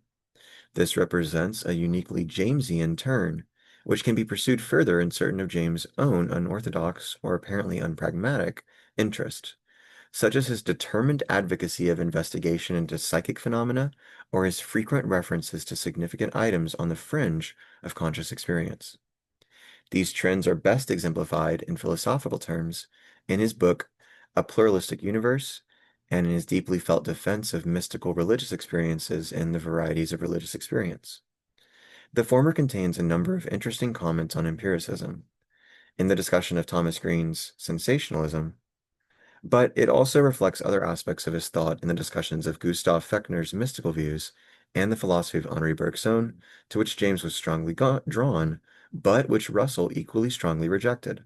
This represents a uniquely Jamesian turn, which can be pursued further in certain of James' own unorthodox or apparently unpragmatic interests, such as his determined advocacy of investigation into psychic phenomena or his frequent references to significant items on the fringe of conscious experience. These trends are best exemplified in philosophical terms in his book, A Pluralistic Universe, and in his deeply felt defense of mystical religious experiences and the varieties of religious experience. The former contains a number of interesting comments on empiricism in the discussion of Thomas Green's sensationalism, but it also reflects other aspects of his thought in the discussions of Gustav Fechner's mystical views and the philosophy of Henri Bergson, to which James was strongly drawn, but which Russell equally strongly rejected.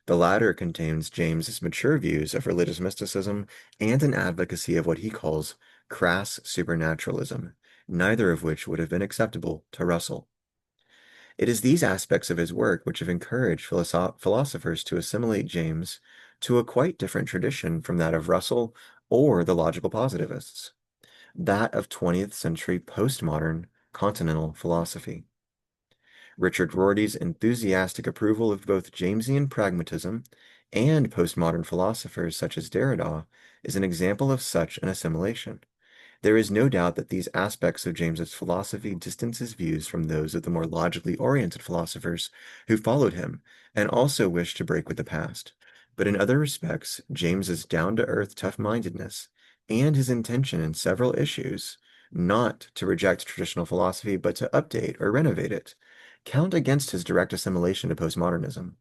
The latter contains James's mature views of religious mysticism and an advocacy of what he calls crass supernaturalism, neither of which would have been acceptable to Russell. It is these aspects of his work which have encouraged philosophers to assimilate James to a quite different tradition from that of Russell or the logical positivists, that of 20th century postmodern continental philosophy. Richard Rorty's enthusiastic approval of both Jamesian pragmatism and postmodern philosophers such as Derrida is an example of such an assimilation. There is no doubt that these aspects of James's philosophy distance his views from those of the more logically oriented philosophers who followed him and also wished to break with the past. But in other respects, James's down-to-earth tough-mindedness and his intention in several issues not to reject traditional philosophy but to update or renovate it count against his direct assimilation to postmodernism.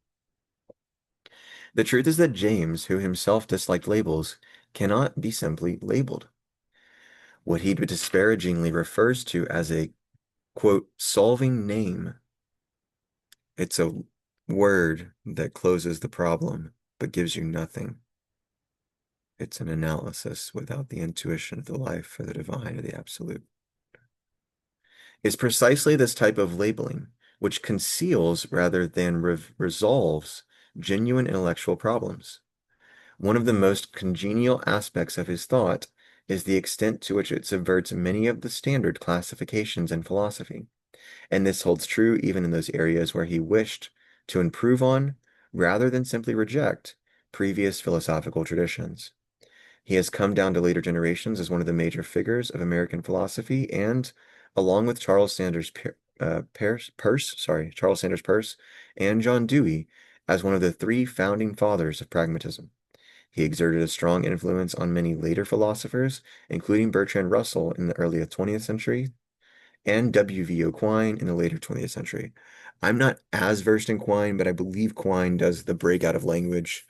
The truth is that James, who himself disliked labels, cannot be simply labeled. What he disparagingly refers to as a, quote, solving name. It's a word that closes the problem but gives you nothing. It's an analysis without the intuition of the life or the divine or the absolute. Is precisely this type of labeling, which conceals rather than resolves genuine intellectual problems. One of the most congenial aspects of his thought is the extent to which it subverts many of the standard classifications in philosophy, and this holds true even in those areas where he wished to improve on, rather than simply reject, previous philosophical traditions. He has come down to later generations as one of the major figures of American philosophy, and along with Charles Sanders Peirce, and John Dewey, as one of the three founding fathers of pragmatism. He exerted a strong influence on many later philosophers, including Bertrand Russell in the early 20th century and W.V.O. Quine in the later 20th century. I'm not as versed in Quine, but I believe Quine does the breakout of language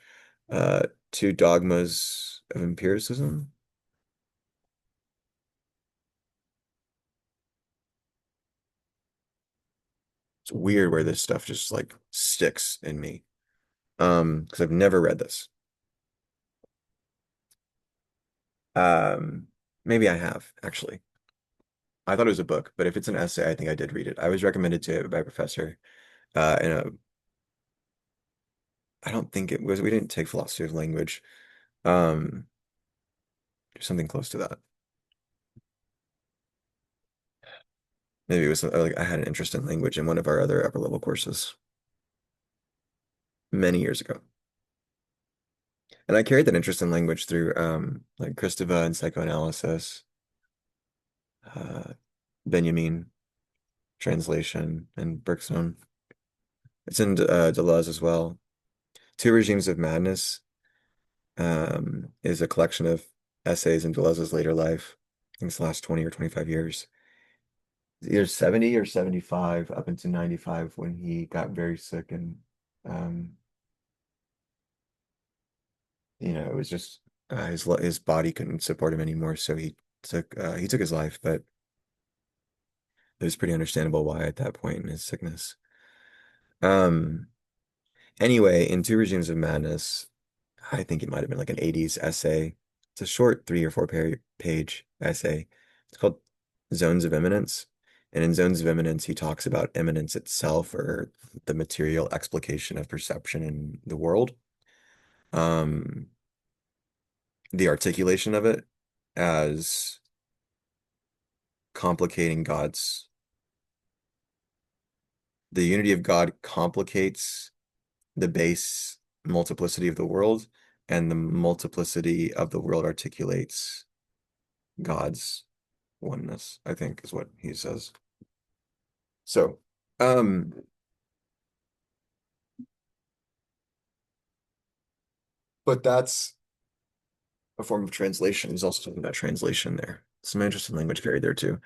to dogmas of empiricism. It's weird where this stuff just like sticks in me. Because I've never read this. Um, maybe I have actually. I thought it was a book, but if it's an essay, I think I did read it. I was recommended to it by a professor. In a, I don't think it was, we didn't take philosophy of language. Um, something close to that. Maybe it was like I had an interest in language in one of our other upper level courses many years ago. And I carried that interest in language through like Kristeva and psychoanalysis, uh, Benjamin translation, and Bergson. It's in Deleuze as well. Two Regimes of Madness is a collection of essays in Deleuze's later life. I think it's the last 20 or 25 years. Either 70 or 75 up into 95 when he got very sick and um, it was just his body couldn't support him anymore, so he took his life, but it was pretty understandable why at that point in his sickness. Um, anyway, in Two Regimes of Madness, I think it might have been like an 80s essay. It's a short 3 or 4 page essay. It's called Zones of Immanence. And in Zones of Immanence, he talks about immanence itself or the material explication of perception in the world. Um, the articulation of it as complicating the unity of God complicates the base multiplicity of the world, and the multiplicity of the world articulates God's oneness, I think is what he says. So, um, but that's a form of translation. He's also talking about translation there. Some interesting language carried there too.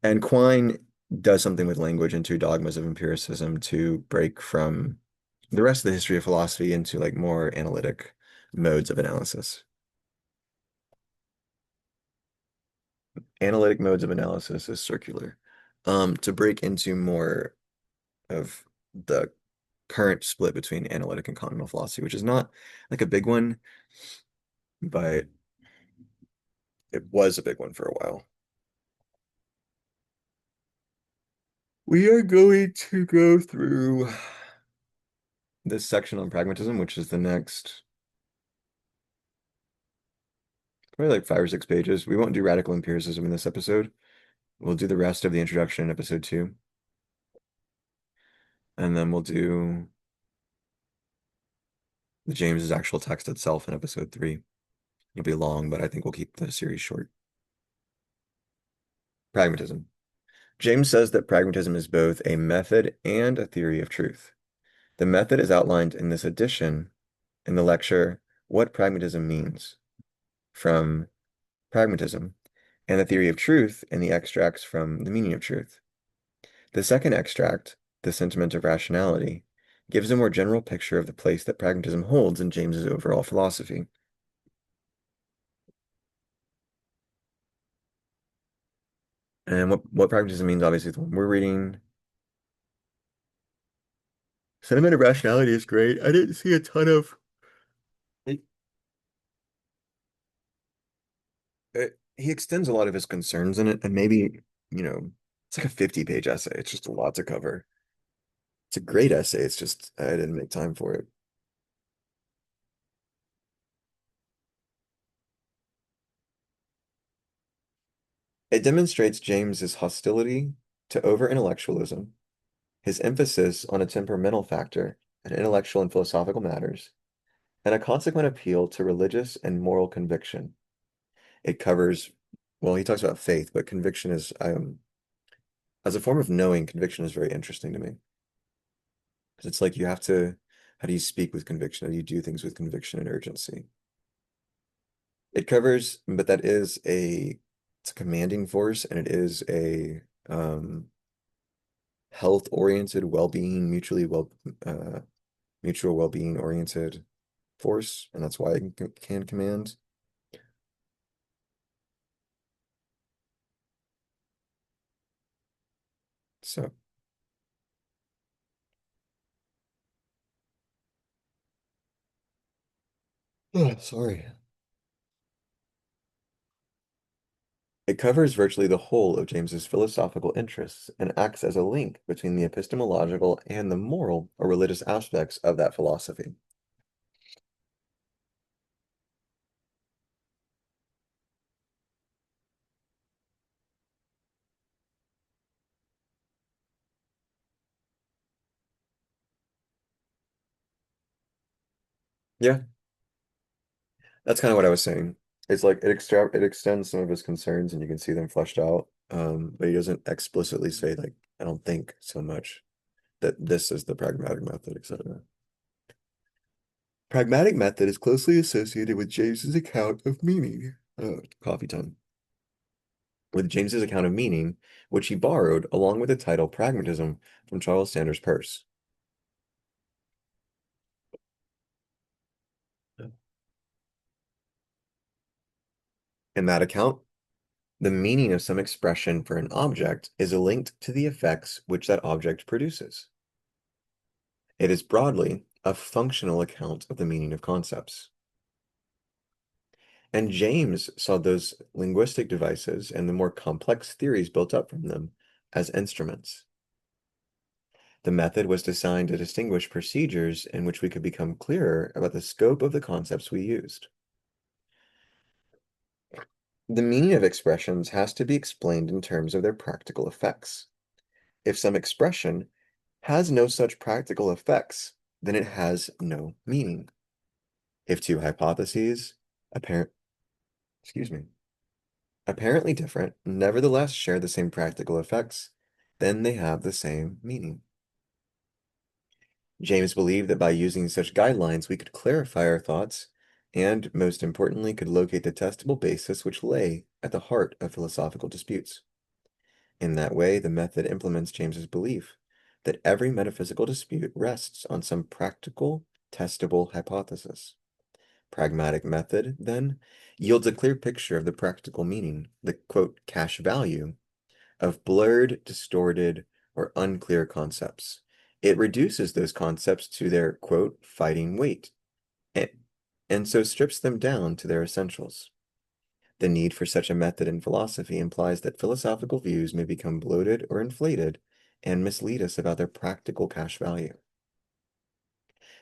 And Quine does something with language into dogmas of empiricism to break from the rest of the history of philosophy into like more analytic modes of analysis. Analytic modes of analysis is circular. To break into more of the current split between analytic and continental philosophy, which is not like a big one, but it was a big one for a while. We are going to go through this section on pragmatism, which is the next probably like 5 or 6 pages. We won't do radical empiricism in this episode. We'll do the rest of the introduction in episode 2. And then we'll do the James's actual text itself in episode 3. It'll be long, but I think we'll keep the series short. Pragmatism. James says that pragmatism is both a method and a theory of truth. The method is outlined in this edition in the lecture, What Pragmatism Means, from Pragmatism, and the theory of truth in the extracts from The Meaning of Truth. The second extract, The Sentiment of Rationality, gives a more general picture of the place that pragmatism holds in James's overall philosophy. And what pragmatism means, obviously, is the one we're reading. Sentiment of Rationality is great. I didn't see a ton of it, he extends a lot of his concerns in it, and maybe, it's like a 50-page essay. It's just a lot to cover. It's a great essay. It's just I didn't make time for it. It demonstrates James's hostility to over-intellectualism, his emphasis on a temperamental factor in intellectual and philosophical matters, and a consequent appeal to religious and moral conviction. It covers, well, he talks about faith, but conviction is, as a form of knowing, conviction is very interesting to me. Because it's like you have to, how do you speak with conviction? How do you do things with conviction and urgency? It covers, but that is it's a commanding force, and it is a health-oriented, well-being, uh, mutual well-being oriented force, and that's why it can command. So, sorry. It covers virtually the whole of James's philosophical interests and acts as a link between the epistemological and the moral or religious aspects of that philosophy. Yeah, that's kind of what I was saying. It's like it extends some of his concerns and you can see them fleshed out. But he doesn't explicitly say like, I don't think so much that this is the pragmatic method, etc. Pragmatic method is closely associated with James's account of meaning. Coffee time. With James's account of meaning, which he borrowed along with the title Pragmatism from Charles Sanders Peirce. In that account, the meaning of some expression for an object is linked to the effects which that object produces. It is broadly a functional account of the meaning of concepts. And James saw those linguistic devices and the more complex theories built up from them as instruments. The method was designed to distinguish procedures in which we could become clearer about the scope of the concepts we used. The meaning of expressions has to be explained in terms of their practical effects. If some expression has no such practical effects, then it has no meaning. If two hypotheses, apparent, excuse me, apparently different, nevertheless share the same practical effects, then they have the same meaning. James believed that by using such guidelines, we could clarify our thoughts and, most importantly, could locate the testable basis which lay at the heart of philosophical disputes. In that way, the method implements James's belief that every metaphysical dispute rests on some practical, testable hypothesis. Pragmatic method, then, yields a clear picture of the practical meaning, the quote, cash value of blurred, distorted, or unclear concepts. It reduces those concepts to their quote, fighting weight, and, and so strips them down to their essentials. The need for such a method in philosophy implies that philosophical views may become bloated or inflated and mislead us about their practical cash value.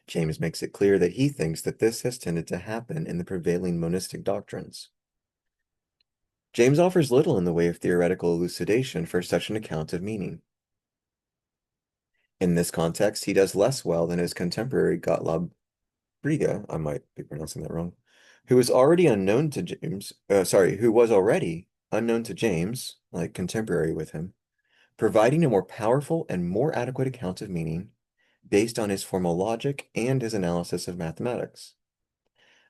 James makes it clear that he thinks that this has tended to happen in the prevailing monistic doctrines. James offers little in the way of theoretical elucidation for such an account of meaning. In this context, he does less well than his contemporary Gottlob Frege, I might be pronouncing that wrong, who was already unknown to James, who was already unknown to James, like contemporary with him, providing a more powerful and more adequate account of meaning based on his formal logic and his analysis of mathematics.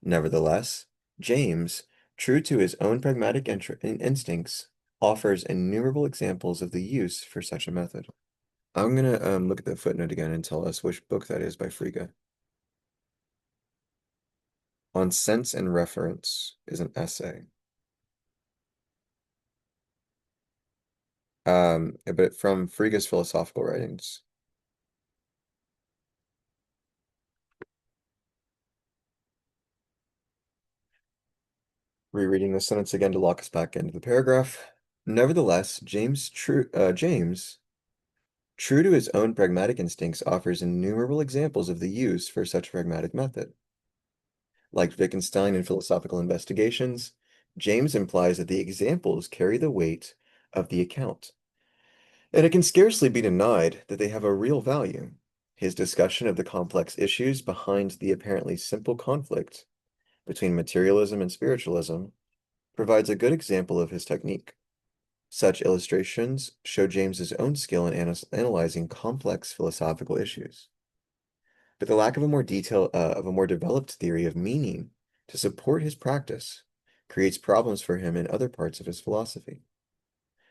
Nevertheless, James, true to his own pragmatic instincts, offers innumerable examples of the use for such a method. I'm gonna look at the footnote again and tell us which book that is by Frege. On Sense and Reference is an essay. But from Frege's philosophical writings. Rereading the sentence again to lock us back into the paragraph. Nevertheless, James, true to his own pragmatic instincts, offers innumerable examples of the use for such pragmatic method. Like Wittgenstein in Philosophical Investigations, James implies that the examples carry the weight of the account, and it can scarcely be denied that they have a real value. His discussion of the complex issues behind the apparently simple conflict between materialism and spiritualism provides a good example of his technique. Such illustrations show James's own skill in analyzing complex philosophical issues. But the lack of a more developed theory of meaning to support his practice creates problems for him in other parts of his philosophy.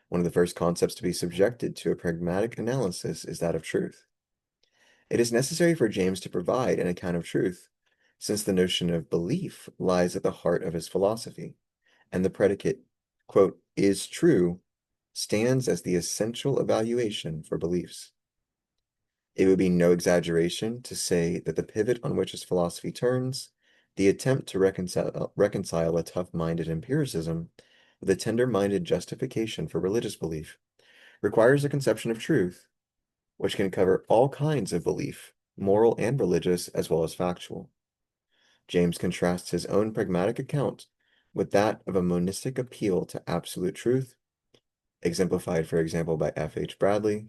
One of the first concepts to be subjected to a pragmatic analysis is that of truth. It is necessary for James to provide an account of truth, since the notion of belief lies at the heart of his philosophy, and the predicate, quote, is true, stands as the essential evaluation for beliefs. It would be no exaggeration to say that the pivot on which his philosophy turns, the attempt to reconcile a tough-minded empiricism with a tender-minded justification for religious belief, requires a conception of truth which can cover all kinds of belief, moral and religious, as well as factual. James contrasts his own pragmatic account with that of a monistic appeal to absolute truth, exemplified, for example, by F.H. Bradley,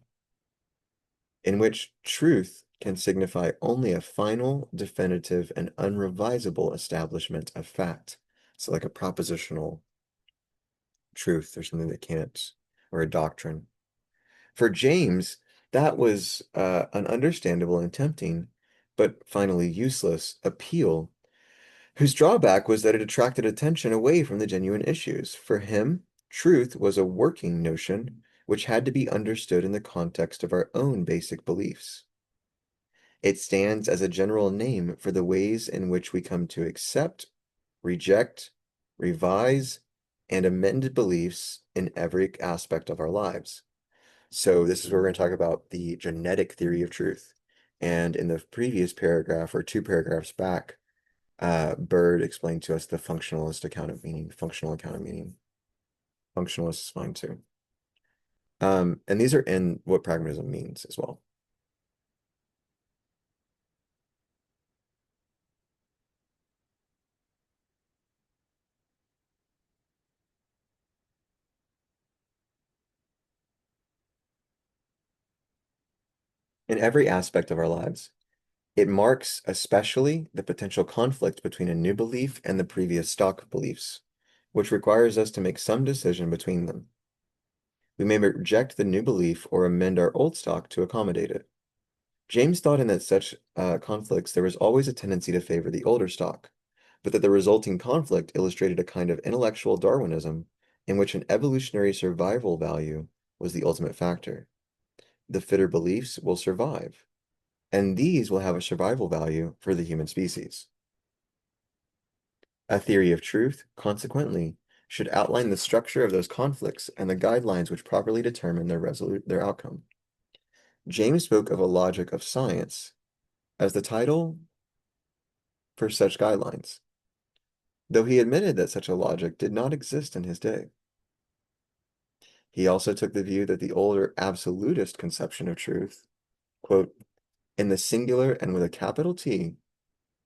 in which truth can signify only a final, definitive, and unrevisable establishment of fact. So, like a propositional truth or something that can't, or a doctrine. For James, that was an understandable and tempting, but finally useless appeal, whose drawback was that it attracted attention away from the genuine issues. For him, truth was a working notion which had to be understood in the context of our own basic beliefs. It stands as a general name for the ways in which we come to accept, reject, revise, and amend beliefs in every aspect of our lives. So this is where we're going to talk about the genetic theory of truth. And in the previous paragraph, or two paragraphs back, Bird explained to us the functionalist account of meaning, functional account of meaning. Functionalist is fine too. And these are in what pragmatism means as well. In every aspect of our lives, it marks especially the potential conflict between a new belief and the previous stock beliefs, which requires us to make some decision between them. We may reject the new belief or amend our old stock to accommodate it. James thought in that such conflicts there was always a tendency to favor the older stock, but that the resulting conflict illustrated a kind of intellectual Darwinism in which an evolutionary survival value was the ultimate factor. The fitter beliefs will survive, and these will have a survival value for the human species. A theory of truth, consequently, should outline the structure of those conflicts and the guidelines which properly determine their outcome. James spoke of a logic of science as the title for such guidelines, though he admitted that such a logic did not exist in his day. He also took the view that the older absolutist conception of truth, quote, in the singular and with a capital T,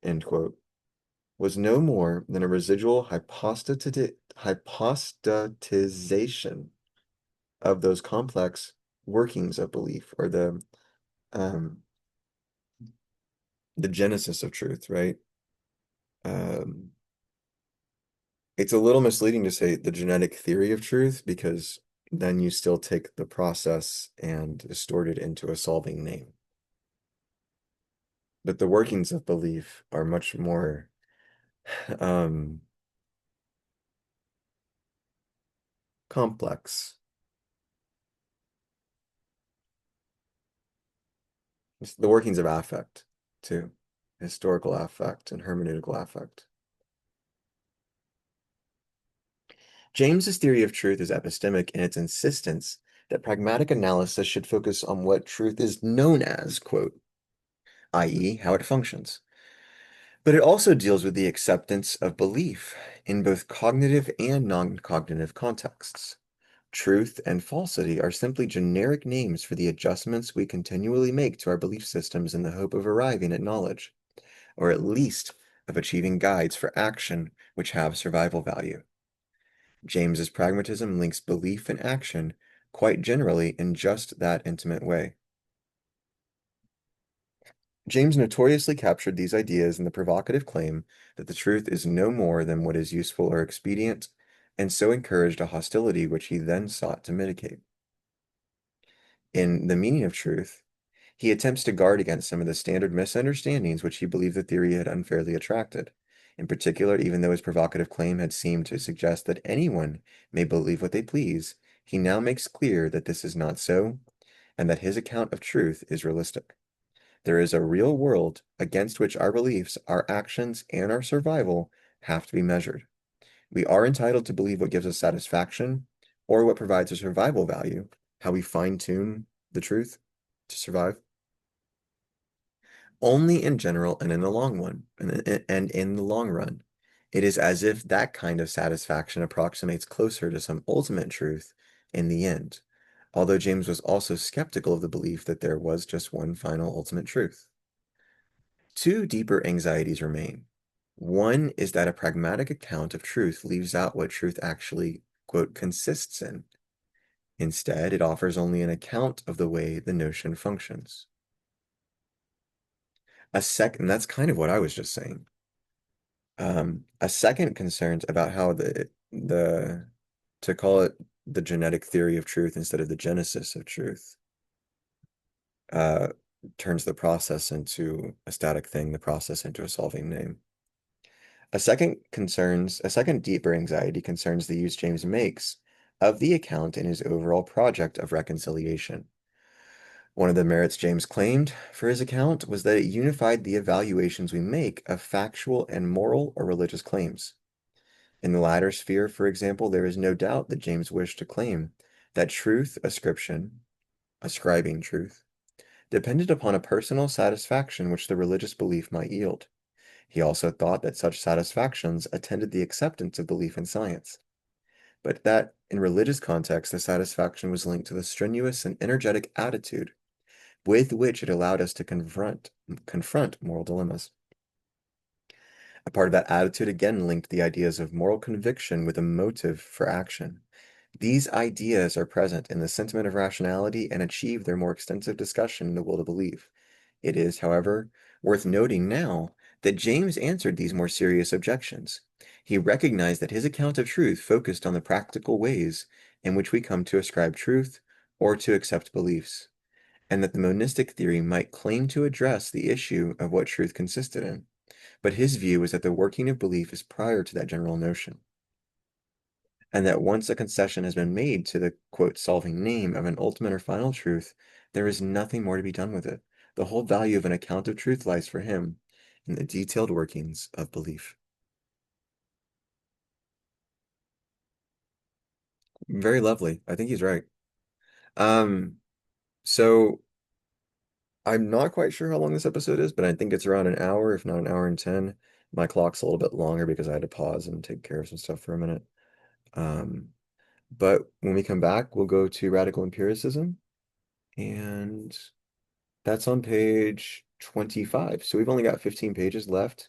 end quote, was no more than a residual hypostatization of those complex workings of belief, or um, the genesis of truth, right? Um, it's a little misleading to say the genetic theory of truth, because then you still take the process and distort it into a solving name. But the workings of belief are much more um, complex. It's the workings of affect, too, historical affect and hermeneutical affect. James's theory of truth is epistemic in its insistence that pragmatic analysis should focus on what truth is known as, quote, i.e., how it functions. But it also deals with the acceptance of belief in both cognitive and non-cognitive contexts. Truth and falsity are simply generic names for the adjustments we continually make to our belief systems in the hope of arriving at knowledge, or at least of achieving guides for action which have survival value. James's pragmatism links belief and action quite generally in just that intimate way. James notoriously captured these ideas in the provocative claim that the truth is no more than what is useful or expedient, and so encouraged a hostility which he then sought to mitigate. In The Meaning of Truth, he attempts to guard against some of the standard misunderstandings which he believed the theory had unfairly attracted. In particular, even though his provocative claim had seemed to suggest that anyone may believe what they please, he now makes clear that this is not so, and that his account of truth is realistic. There is a real world against which our beliefs, our actions, and our survival have to be measured. We are entitled to believe what gives us satisfaction or what provides a survival value, how we fine-tune the truth to survive. Only in general and in the long run, and in the long run. It is as if that kind of satisfaction approximates closer to some ultimate truth in the end, although James was also skeptical of the belief that there was just one final ultimate truth. Two deeper anxieties remain. One is that a pragmatic account of truth leaves out what truth actually, quote, consists in. Instead, it offers only an account of the way the notion functions. That's kind of what I was just saying. A second concerns about how to call it the genetic theory of truth instead of the genesis of truth, uh, turns the process into a static thing, the process into a solving name. A second deeper anxiety concerns the use James makes of the account in his overall project of reconciliation. One of the merits James claimed for his account was that it unified the evaluations we make of factual and moral or religious claims. In the latter sphere, for example, there is no doubt that James wished to claim that ascribing truth, depended upon a personal satisfaction which the religious belief might yield. He also thought that such satisfactions attended the acceptance of belief in science, but that in religious context, the satisfaction was linked to the strenuous and energetic attitude with which it allowed us to confront moral dilemmas. A part of that attitude again linked the ideas of moral conviction with a motive for action. These ideas are present in the sentiment of rationality and achieve their more extensive discussion in the will to believe. It is, however, worth noting now that James answered these more serious objections. He recognized that his account of truth focused on the practical ways in which we come to ascribe truth or to accept beliefs, and that the monistic theory might claim to address the issue of what truth consisted in. But his view was that the working of belief is prior to that general notion, and that once a concession has been made to the, quote, solving name of an ultimate or final truth, there is nothing more to be done with it. The whole value of an account of truth lies for him in the detailed workings of belief. Very lovely. I think he's right. Um, so I'm not quite sure how long this episode is, but I think it's around an hour, if not an hour and 10. My clock's a little bit longer because I had to pause and take care of some stuff for a minute. Um, but when we come back, we'll go to radical empiricism, and that's on page 25. So we've only got 15 pages left.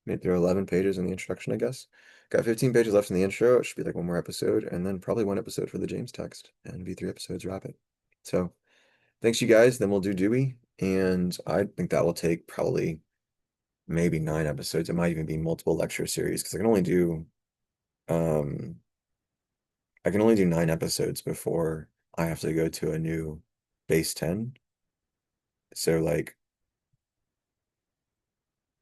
Made through 11 pages in the introduction, I guess. Got 15 pages left in the intro. It should be like one more episode, and then probably one episode for the James text, and be 3 episodes wrap it. So thanks, you guys. Then we'll do Dewey, and I think that will take probably maybe 9 episodes. It might even be multiple lecture series because um I can only do 9 episodes before I have to go to a new base 10. So like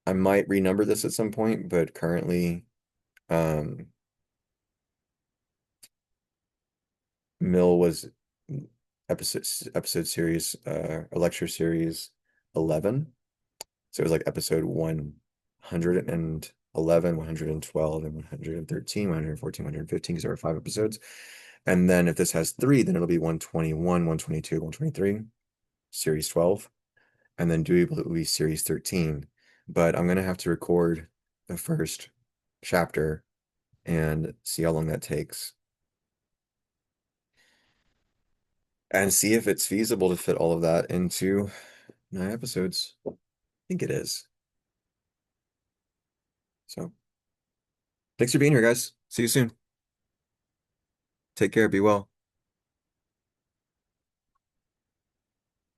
I might renumber this at some point, but currently um Mill was episode series a lecture series 11. So it was like episode 111, 112, and 113, 114, 115, because there were 5 episodes. And then if this has 3, then it'll be 121, 122, 123, series 12. And then Dewey will be series 13. But I'm gonna have to record the first chapter and see how long that takes. And see if it's feasible to fit all of that into 9 episodes. I think it is. So thanks for being here, guys. See you soon. Take care. Be well.